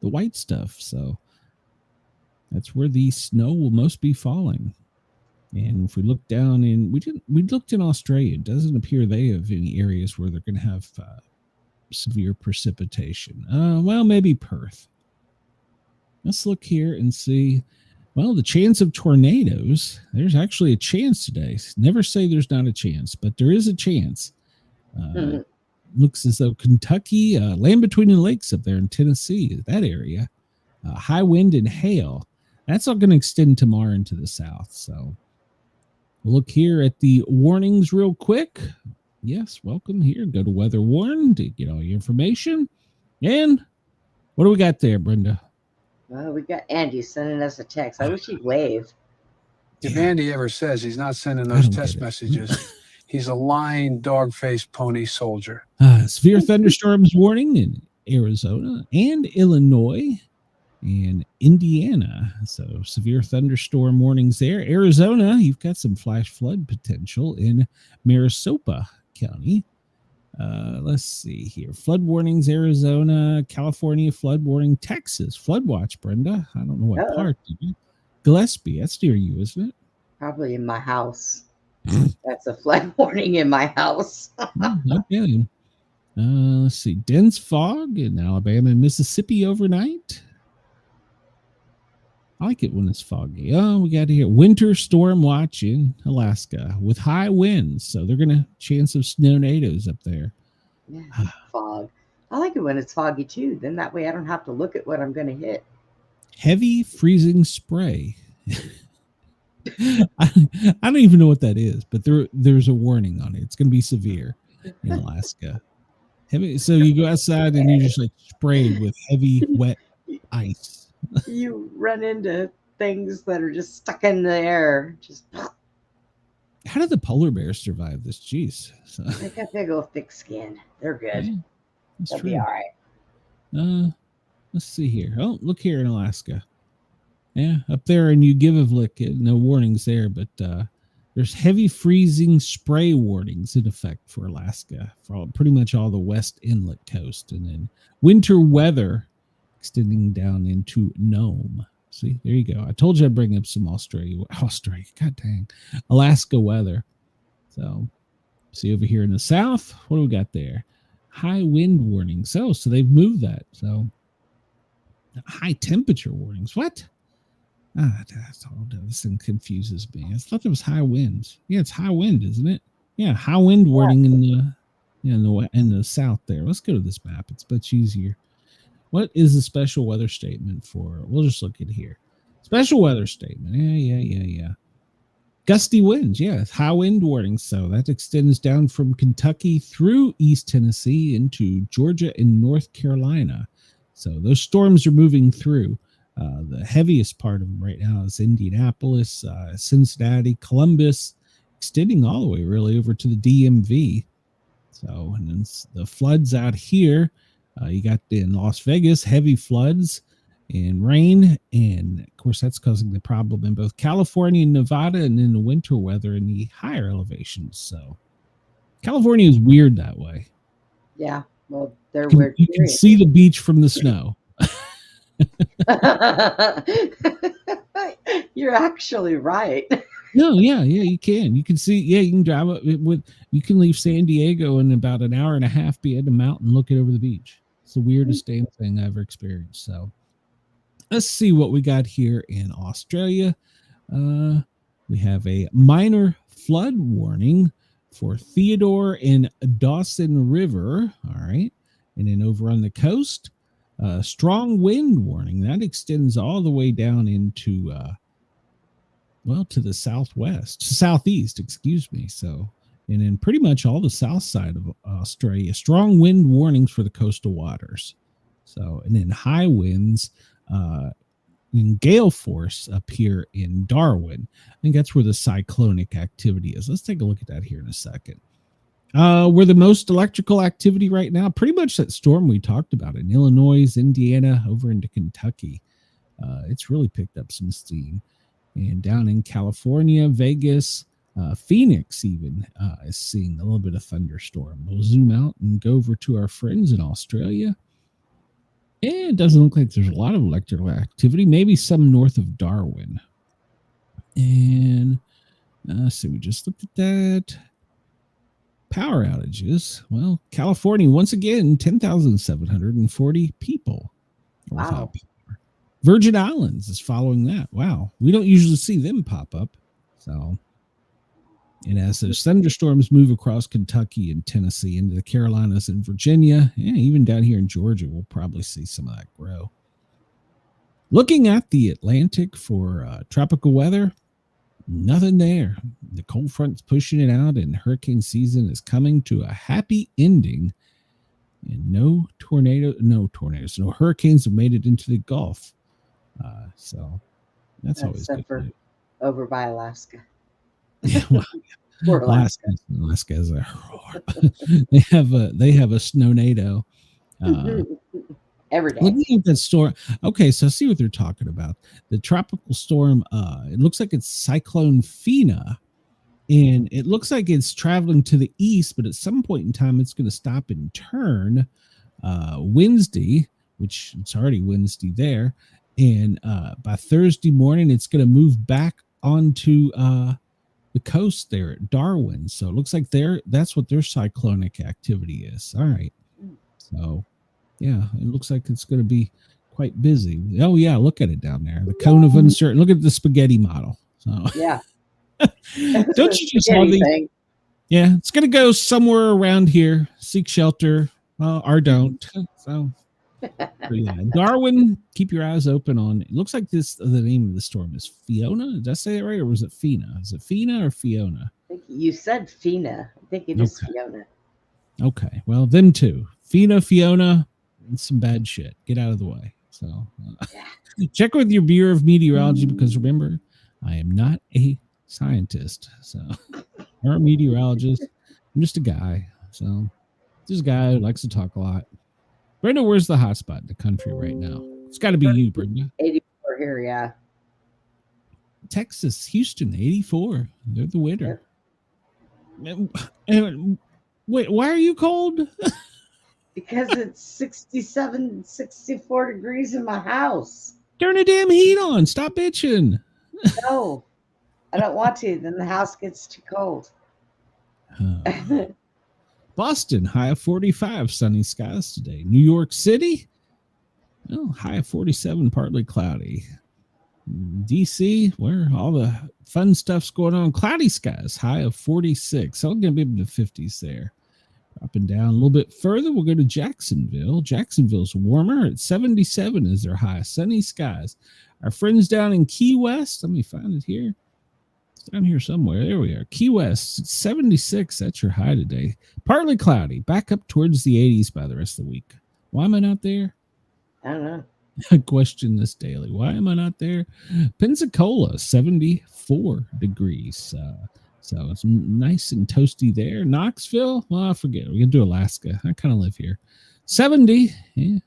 white stuff. So that's where the snow will most be falling. And if we look down we looked in Australia, it doesn't appear they have any areas where they're going to have severe precipitation. Well, maybe Perth. Let's look here and see. Well, the chance of tornadoes, there's actually a chance today. Never say there's not a chance, but there is a chance. Looks as though Kentucky, land between the lakes up there in Tennessee, that area, high wind and hail. That's all going to extend tomorrow into the south. So we'll look here at the warnings real quick. Yes, welcome here. Go to Weather Warn to get all your information. And what do we got there, Brenda? Well, we got Andy sending us a text. I wish he'd wave. If Andy ever says he's not sending those text messages, he's a lying, dog-faced pony soldier. Severe thunderstorms warning in Arizona and Illinois and Indiana. So severe thunderstorm warnings there. Arizona, you've got some flash flood potential in Maricopa County. Let's see here. Flood warnings, Arizona, California, flood warning, Texas, flood watch, Brenda. I don't know what part. Gillespie, that's near you, isn't it? Probably in my house. That's a flood warning in my house. Okay. Let's see. Dense fog in Alabama and Mississippi overnight. I like it when it's foggy. Oh, we got to hear winter storm watch in Alaska with high winds. So they're going to chance of tornadoes up there. Yeah, fog. I like it when it's foggy too. Then that way I don't have to look at what I'm going to hit. Heavy freezing spray. I don't even know what that is, but there's a warning on it. It's going to be severe in Alaska. Heavy. So you go outside and you're just like sprayed with heavy, wet ice. You run into things that are just stuck in the air. Just how did the polar bears survive this? Jeez. So, they got big old thick skin. They're good. Yeah, They'll be all right. Let's see here. Oh, look here in Alaska. Yeah, up there in Ugivik, no warnings there, but there's heavy freezing spray warnings in effect for Alaska, for pretty much all the west inlet coast, and then winter weather extending down into Nome. See, there you go. I told you I'd bring up some Australia, god dang, Alaska weather. So, see over here in the south, what do we got there? High wind warnings. So they've moved that. So, high temperature warnings. What? That's all. This thing confuses me. I thought there was high winds. Yeah, it's high wind, isn't it? Yeah, high wind warning in the south there. Let's go to this map. It's much easier. What is the special weather statement for? We'll just look at here. Special weather statement. Yeah. Gusty winds, yeah, high wind warning. So that extends down from Kentucky through East Tennessee into Georgia and North Carolina. So those storms are moving through. The heaviest part of them right now is Indianapolis, Cincinnati, Columbus, extending all the way really over to the DMV. So, and then the floods out here, you got in Las Vegas, heavy floods and rain. And of course, that's causing the problem in both California and Nevada, and in the winter weather in the higher elevations. So California is weird that way. Yeah. Well, they're weird. You can see the beach from the snow. You're actually right. No, yeah, you can. You can see, you can drive up with. You can leave San Diego in about an hour and a half, be at the mountain, looking over the beach. It's the weirdest damn thing I've ever experienced. So let's see what we got here in Australia. We have a minor flood warning for Theodore and Dawson River. All right, and then over on the coast, strong wind warning that extends all the way down into to the southeast, excuse me. So, and then pretty much all the south side of Australia, strong wind warnings for the coastal waters. So, and then high winds in gale force up here in Darwin. I think that's where the cyclonic activity is. Let's take a look at that here in a second. Where the most electrical activity right now, pretty much that storm we talked about in Illinois, Indiana, over into Kentucky. It's really picked up some steam. And down in California, Vegas, Phoenix even is seeing a little bit of thunderstorm. We'll zoom out and go over to our friends in Australia. And it doesn't look like there's a lot of electrical activity, maybe some north of Darwin. And so we just looked at that. Power outages. Well, California, once again, 10,740 people. Wow. Virgin Islands is following that. Wow. We don't usually see them pop up. So, and as those thunderstorms move across Kentucky and Tennessee into the Carolinas and Virginia, even down here in Georgia, we'll probably see some of that grow. Looking at the Atlantic for tropical weather, nothing there. The cold front's pushing it out, and hurricane season is coming to a happy ending. And no hurricanes have made it into the Gulf. So that's always good. For over by Alaska. Yeah, well, Alaska is a they have a snownado. Every day. Looking at that storm. Okay, so see what they're talking about. The tropical storm, it looks like it's Cyclone Fina, and it looks like it's traveling to the east, but at some point in time, it's going to stop and turn Wednesday, which it's already Wednesday there. And by Thursday morning, it's going to move back onto the coast there at Darwin. So it looks like that's what their cyclonic activity is. All right. So, yeah, it looks like it's going to be quite busy. Oh, yeah, look at it down there. The cone of uncertainty. Look at the spaghetti model. So, yeah. Don't you just have these? Yeah, it's going to go somewhere around here. Seek shelter. Or don't. So, yeah, Darwin, keep your eyes open on. It looks like the name of the storm is Fiona. Did I say it right, or was it Fina? Is it Fina or Fiona? I think you said Fina. I think it is Fiona. Okay, well, them two, Fina, Fiona, and some bad shit. Get out of the way. So, check with your Bureau of Meteorology, because remember, I am not a scientist, so or a meteorologist. I'm just a guy. So, just a guy who likes to talk a lot. Brenda, where's the hot spot in the country right now? It's got to be you, Brenda. 84 here, yeah. Texas, Houston, 84. They're the winner. And wait, why are you cold? Because it's 67, 64 degrees in my house. Turn the damn heat on. Stop bitching. No, I don't want to. Then the house gets too cold. Boston, high of 45, sunny skies today. New York City, high of 47, partly cloudy. DC, where all the fun stuff's going on, cloudy skies, high of 46. So I'm going to be in the 50s there. Dropping down a little bit further, we'll go to Jacksonville. Jacksonville's warmer at 77 is their high, sunny skies. Our friends down in Key West, let me find it here. down here somewhere. There we are. Key West, 76. That's your high today. Partly cloudy. Back up towards the 80s by the rest of the week. Why am I not there? I don't know. I question this daily. Why am I not there? Pensacola, 74 degrees. So it's nice and toasty there. Knoxville, well, I forget. We're going to do Alaska. I kind of live here. 70. Yeah.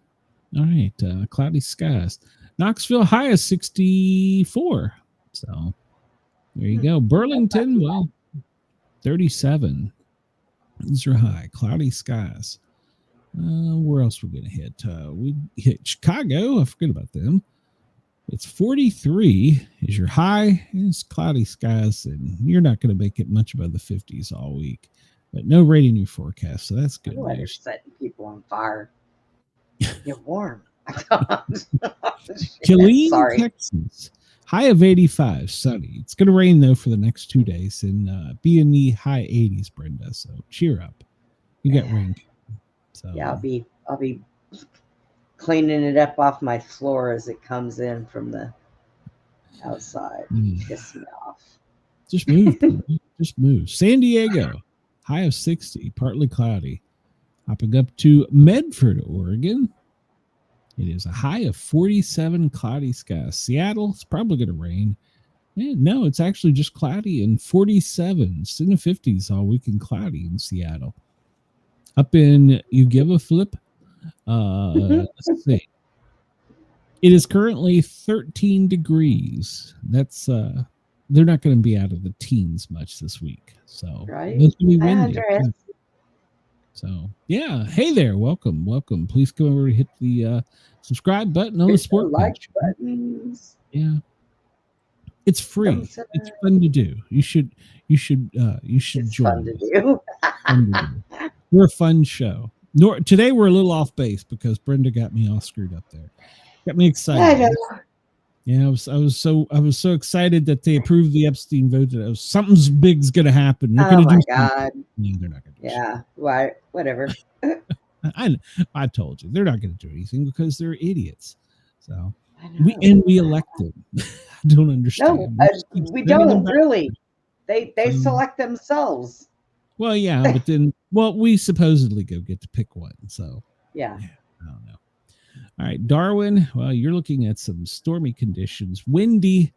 All right. Cloudy skies. Knoxville, high is 64. So there you go. Burlington, well, 37. These are high. Cloudy skies. Where else we're going to hit? We hit Chicago. I forget about them. It's 43 is your high. It's cloudy skies, and you're not going to make it much above the 50s all week. But no rain in your forecast, so that's good. You're setting people on fire. You're warm. Killeen, Texas. High of 85, sunny. It's going to rain, though, for the next 2 days and be in the high 80s, Brenda. So cheer up. You got rain. So yeah, I'll be cleaning it up off my floor as it comes in from the outside. Piss me off. Just move. Just move. San Diego, high of 60, partly cloudy. Hopping up to Medford, Oregon. It is a high of 47, cloudy skies. Seattle, it's probably going to rain. No, it's actually just cloudy and 47. It's in the 50s all week and cloudy in Seattle. Up in You Give a Flip. Let's see. It is currently 13 degrees. That's they're not going to be out of the teens much this week. So right. It's going to be windy. So yeah. Hey there, welcome. Please come over and hit the subscribe button on the Sportcat. Like buttons. Yeah. It's free. It's fun to do. You should it's join. Fun to do. We're a fun show. Today we're a little off base because Brenda got me all screwed up there. Got me excited. Yeah, I was so excited that they approved the Epstein vote that something big's gonna happen. They're gonna do God. Yeah, they're not gonna do yeah. Why? Whatever. I told you they're not gonna do anything because they're idiots. So we elect them. I don't understand. No, we don't really. They select themselves. Well, yeah, but then we supposedly go get to pick one. So yeah, I don't know. All right, Darwin. Well, you're looking at some stormy conditions, windy,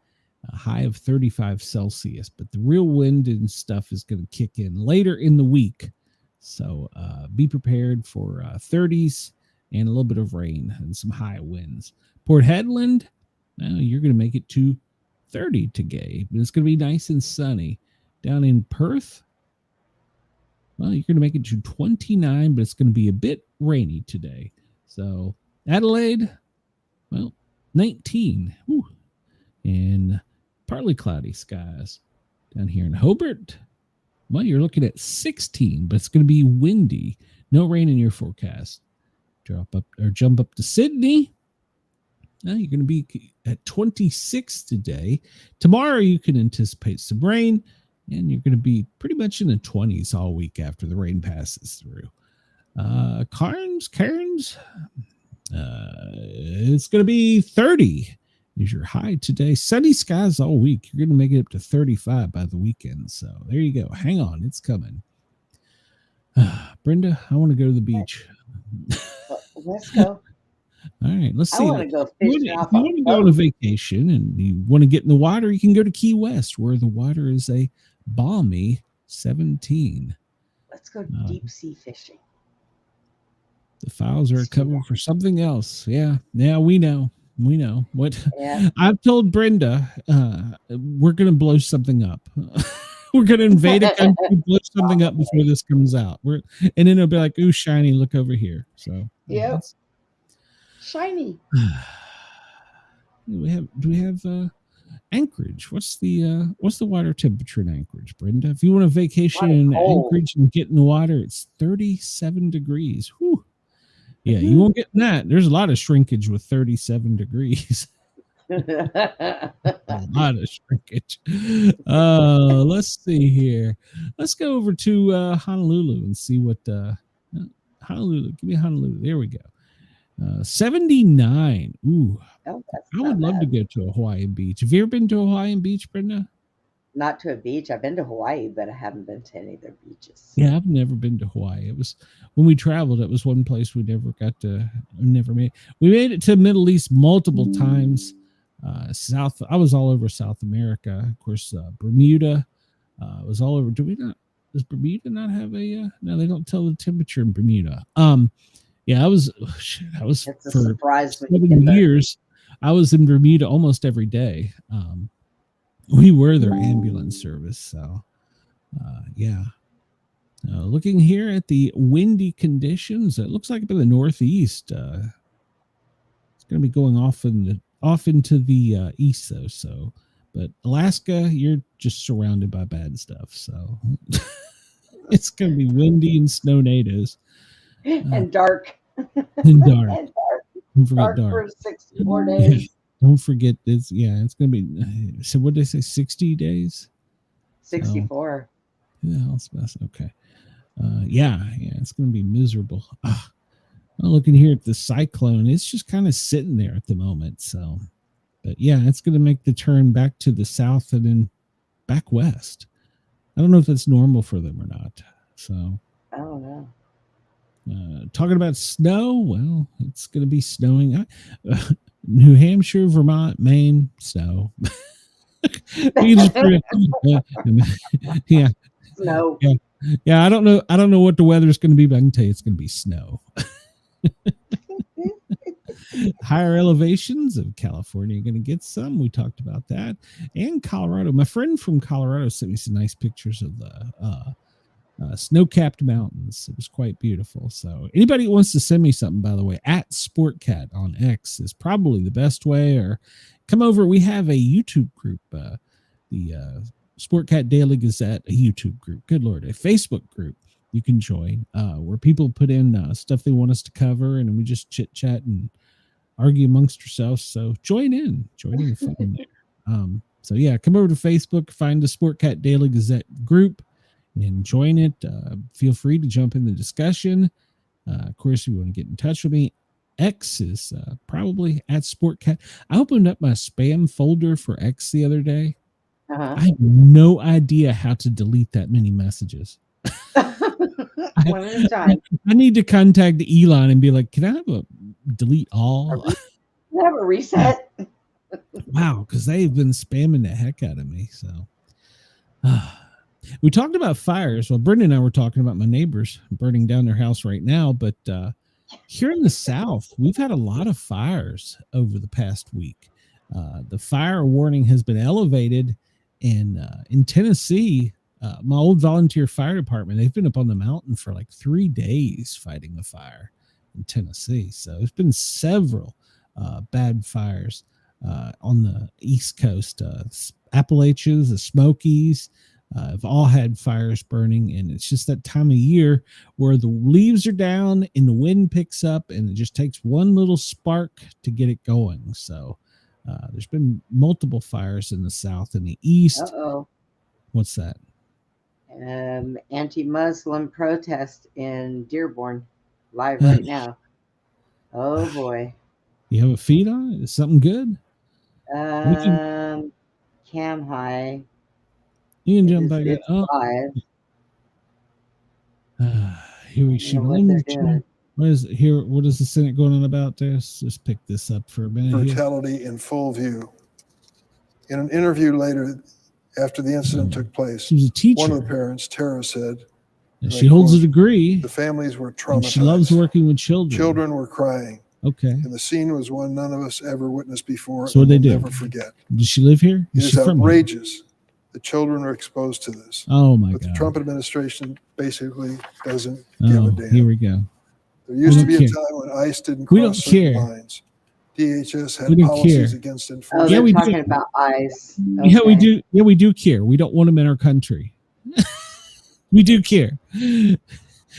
a high of 35 Celsius, but the real wind and stuff is going to kick in later in the week. So be prepared for 30s and a little bit of rain and some high winds. Port Hedland, you're going to make it to 30 today, but it's going to be nice and sunny. Down in Perth, well, you're going to make it to 29, but it's going to be a bit rainy today. So Adelaide, well, 19. Whew. And partly cloudy skies. Down here in Hobart, well, you're looking at 16, but it's going to be windy. No rain in your forecast. Jump up to Sydney. Now you're going to be at 26 today. Tomorrow you can anticipate some rain, and you're going to be pretty much in the 20s all week after the rain passes through. Cairns, it's going to be 30 is your high today. Sunny skies all week. You're going to make it up to 35 by the weekend. So there you go. Hang on. It's coming. Brenda, I want to go to the beach. Let's go. All right. Let's see. I want to go fishing. If you want to go on a vacation and you want to get in the water, you can go to Key West, where the water is a balmy 17. Let's go deep sea fishing. The files are covered for something else. Yeah, we know. What I've told Brenda, we're going to blow something up. We're going to invade a country, blow something up before this comes out. And then it'll be like, ooh, shiny, look over here. So yeah, shiny. Do we have Anchorage? What's the water temperature in Anchorage, Brenda? If you want a vacation in Anchorage and get in the water, it's 37 degrees. Whew. Yeah, you won't get that. There's a lot of shrinkage with 37 degrees. A lot of shrinkage. Let's see here. Let's go over to Honolulu and see what Honolulu. Give me Honolulu. There we go. 79. Ooh. I would love to go to a Hawaiian beach. Have you ever been to a Hawaiian beach, Brenda? Not to a beach. I've been to Hawaii, but I haven't been to any of their beaches. Yeah, I've never been to Hawaii. It was when we traveled. It was one place we never got to. Never made. We made it to Middle East multiple times. South. I was all over South America. Of course, Bermuda. Was all over. Do we not? Does Bermuda not have a? No, they don't tell the temperature in Bermuda. Yeah, I was It's a for surprise when you 7 get years. I was in Bermuda almost every day. We were their ambulance service. So, yeah. Looking here at the windy conditions, it looks like up in the northeast. It's going to be going off into the east, though. So, but Alaska, you're just surrounded by bad stuff. So, it's going to be windy and snow nados. and dark. And dark. And dark. Don't forget Dark dark. for 64 days. Don't forget this. Yeah, it's going to be. So, what did they say? 60 days? 64. Yeah, that's okay. Yeah, it's going to be miserable. I'm looking here at the cyclone. It's just kind of sitting there at the moment. So, but yeah, it's going to make the turn back to the south and then back west. I don't know if that's normal for them or not. So, I don't know. Talking about snow, well, it's going to be snowing. New Hampshire, Vermont, Maine, snow. Yeah. Snow. Yeah, I don't know what the weather's going to be, but I can tell you it's going to be snow. Higher elevations of California are going to get some. We talked about that. And Colorado. My friend from Colorado sent me some nice pictures of the snow-capped mountains. It was quite beautiful. So anybody who wants to send me something, by the way, at Sportcat on X is probably the best way, or come over. We have a YouTube group, the Sportcat Daily Gazette, a YouTube group. Good Lord, a Facebook group you can join where people put in stuff they want us to cover, and we just chit chat and argue amongst ourselves. So join in the fun there. So yeah, come over to Facebook, find the Sportcat Daily Gazette group, and join it. Feel free to jump in the discussion. Of course, if you want to get in touch with me, X is probably at Sportcat. I opened up my spam folder for X the other day. Uh-huh. I have no idea how to delete that many messages. One at a time. I need to contact Elon and be like, can I have a delete all? Have a reset. Wow, because they've been spamming the heck out of me. So we talked about fires. Well, Brendan and I were talking about my neighbors burning down their house right now. But here in the South, we've had a lot of fires over the past week. The fire warning has been elevated. And in Tennessee, my old volunteer fire department, they've been up on the mountain for like 3 days fighting a fire in Tennessee. So there's been several bad fires on the East Coast. Appalachians, the Smokies, have all had fires burning, and it's just that time of year where the leaves are down and the wind picks up, and it just takes one little spark to get it going. So there's been multiple fires in the South and the East. Uh-oh. What's that? Anti-Muslim protest in Dearborn, live right now. Oh boy. You have a feed on it? Is something good? Cam high. You can jump back up. Here we should. What is it here? What is the Senate going on about this? Just pick this up for a minute. Brutality in full view. In an interview later, after the incident took place, she was a teacher. One of the parents, Tara, said, she holds a degree. The families were traumatized. She loves working with children. Children were crying. Okay. And the scene was one none of us ever witnessed before. So what they do? Never forget. Did she live here? It is outrageous. The children are exposed to this. Oh my God. But the Trump administration basically doesn't give a damn. Here we go. There used to be a time when ICE didn't cross certain lines. DHS had policies against enforcement. Oh, they're talking about ICE. Okay. Yeah, we do. Yeah, we do care. We don't want them in our country. We do care.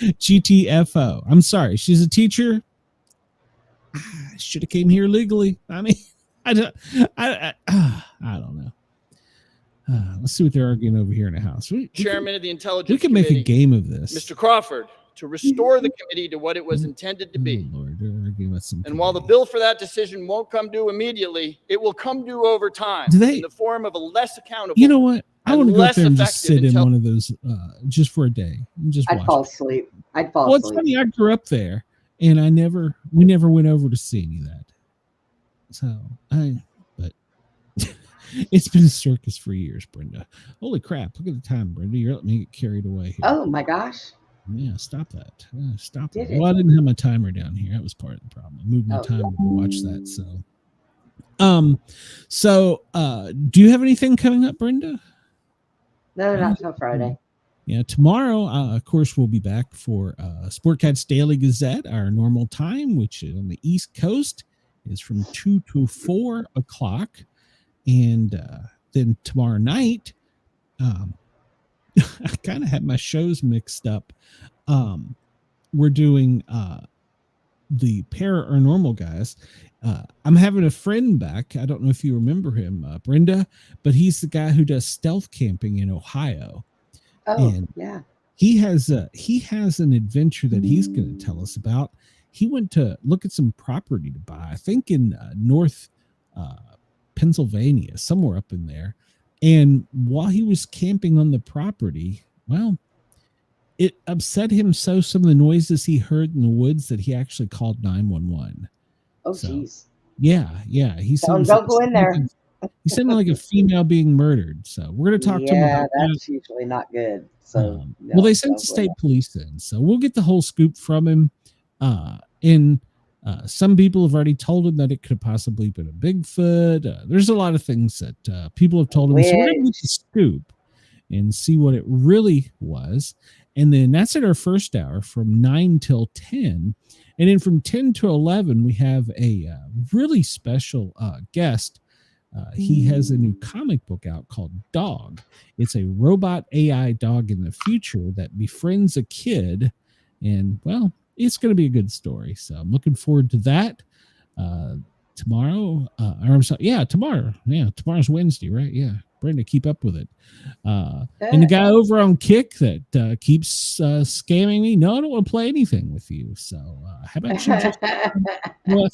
GTFO. I'm sorry. She's a teacher. Should have came here legally. I mean, I don't know. Let's see what they're arguing over here in the House. Chairman of the Intelligence We can make a game of this. Mr. Crawford, to restore the committee to what it was intended to be. Oh, Lord, they're arguing about some and while the bill for that decision won't come due immediately, it will come due over time in the form of a less accountable. You know what? I want to go up there and just sit in one of those just for a day and just watch. I'd fall asleep. Well, it's funny. I grew up there, and we never went over to see any of that. So but it's been a circus for years, Brenda. Holy crap! Look at the time, Brenda. You're letting me get carried away here. Oh my gosh! Yeah, stop that. Stop that. Well, I didn't have my timer down here. That was part of the problem. I moved my timer to watch that. So, do you have anything coming up, Brenda? No, not till Friday. Yeah, tomorrow, of course, we'll be back for Sportcat's Daily Gazette, our normal time, which is on the East Coast, is from 2 to 4 o'clock. And then tomorrow night, I kind of had my shows mixed up. We're doing the Paranormal guys. I'm having a friend back. I don't know if you remember him, Brenda, but he's the guy who does stealth camping in Ohio. Oh, and yeah. He has an adventure that he's going to tell us about. He went to look at some property to buy, I think in North Pennsylvania, somewhere up in there. And while he was camping on the property, well, it upset him so, some of the noises he heard in the woods, that he actually called 911. Oh, jeez. Yeah. He said, don't go in there. He sounded like a female being murdered. So we're going to talk to him about that. That's usually not good. So, well, they sent the state police in, so we'll get the whole scoop from him. Some people have already told him that it could have possibly been a Bigfoot. There's a lot of things that people have told him. So we're going to get the scoop and see what it really was. And then that's at our first hour from 9 till 10. And then from 10 to 11, we have a really special guest. He has a new comic book out called Dog. It's a robot AI dog in the future that befriends a kid. And, well, it's going to be a good story. So I'm looking forward to that. Tomorrow. Tomorrow. Yeah, tomorrow's Wednesday, right? Yeah. Brenda, keep up with it. And the guy over on Kick that keeps scamming me, no, I don't want to play anything with you. So how about you just F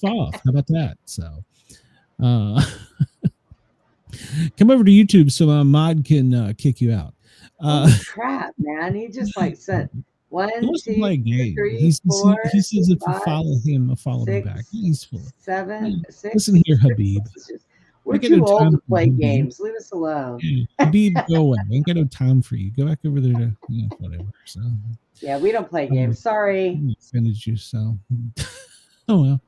off? How about that? So come over to YouTube so my mod can kick you out. Crap, man. He just sent 1, 2, 3, 4. He says if you follow him, I'll follow him back. He's full. 7, 6. Listen here, Habib. We're too old to play games. Leave us alone. Yeah. Habib, go away. I ain't got no time for you. Go back over there to whatever. So yeah, we don't play games. Sorry. I offended you, so oh well.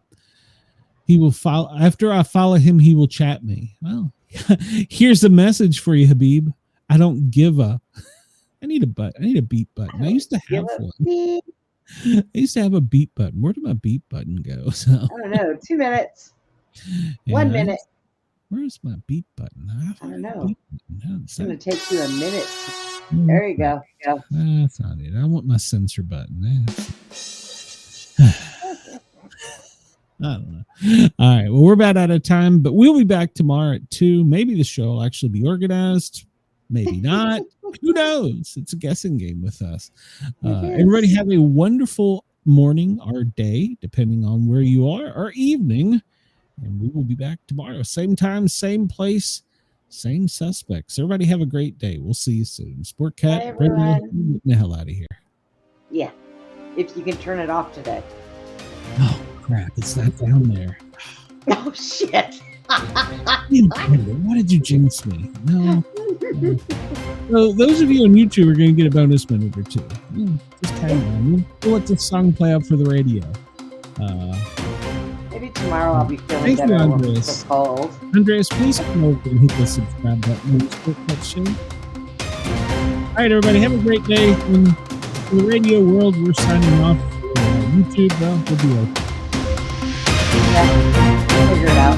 He will follow after I follow him, he will chat me. Well, here's the message for you, Habib. I don't give a I need a beat button. I used to have one. I used to have a beat button. Where did my beat button go? So I don't know. 2 minutes. 1 minute. Where's my beat button? I don't know. It's going to take you a minute. There you go. That's not it. I want my censor button. I don't know. All right. Well, we're about out of time, but we'll be back tomorrow at 2. Maybe the show will actually be organized. Maybe not. Who knows? It's a guessing game with us. Everybody have a wonderful morning or day, depending on where you are, or evening. And we will be back tomorrow. Same time, same place, same suspects. Everybody have a great day. We'll see you soon. Sportcat, Brenda, get the hell out of here. Yeah. If you can turn it off today. Oh, crap. It's not down there. Oh, shit. Why did you jinx me? No. So those of you on YouTube are going to get a bonus minute or 2. Just hang on. We'll let this song play out for the radio. Maybe tomorrow I'll be feeling better. Thank you, Andres. Cold. Andres, please come over and hit the subscribe button. All right, everybody, have a great day. In the radio world, we're signing off. YouTube, well, we'll be okay. Yeah, figure it out.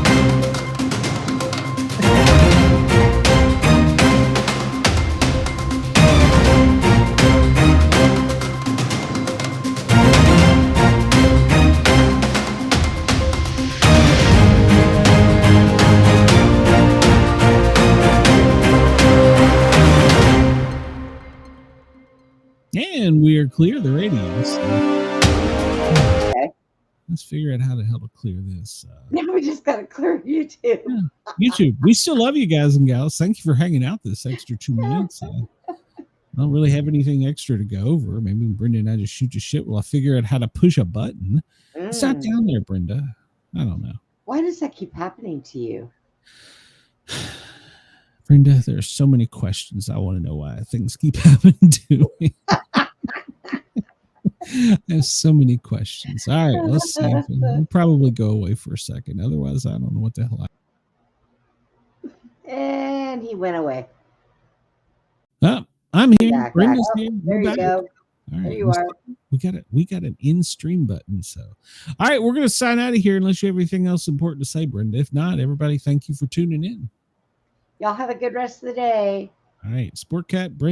And we are clear of the radio. So. Okay. Let's figure out how the hell to clear this. Now we just got to clear YouTube. Yeah. YouTube. We still love you guys and gals. Thank you for hanging out this extra 2 minutes. I don't really have anything extra to go over. Maybe Brenda and I just shoot the shit while I figure out how to push a button. It's not down there, Brenda. I don't know. Why does that keep happening to you? Brenda, there are so many questions. I want to know why things keep happening to me. I have so many questions. All right, let's see. We'll probably go away for a second. Otherwise, I don't know what the hell. And he went away. Oh, I'm here. Back, Brenda's back. here. There you go. All right, there you are. We got an in-stream button. So, all right, we're gonna sign out of here unless you have anything else important to say, Brenda. If not, everybody, thank you for tuning in. Y'all have a good rest of the day. All right, Sportcat, Brenda.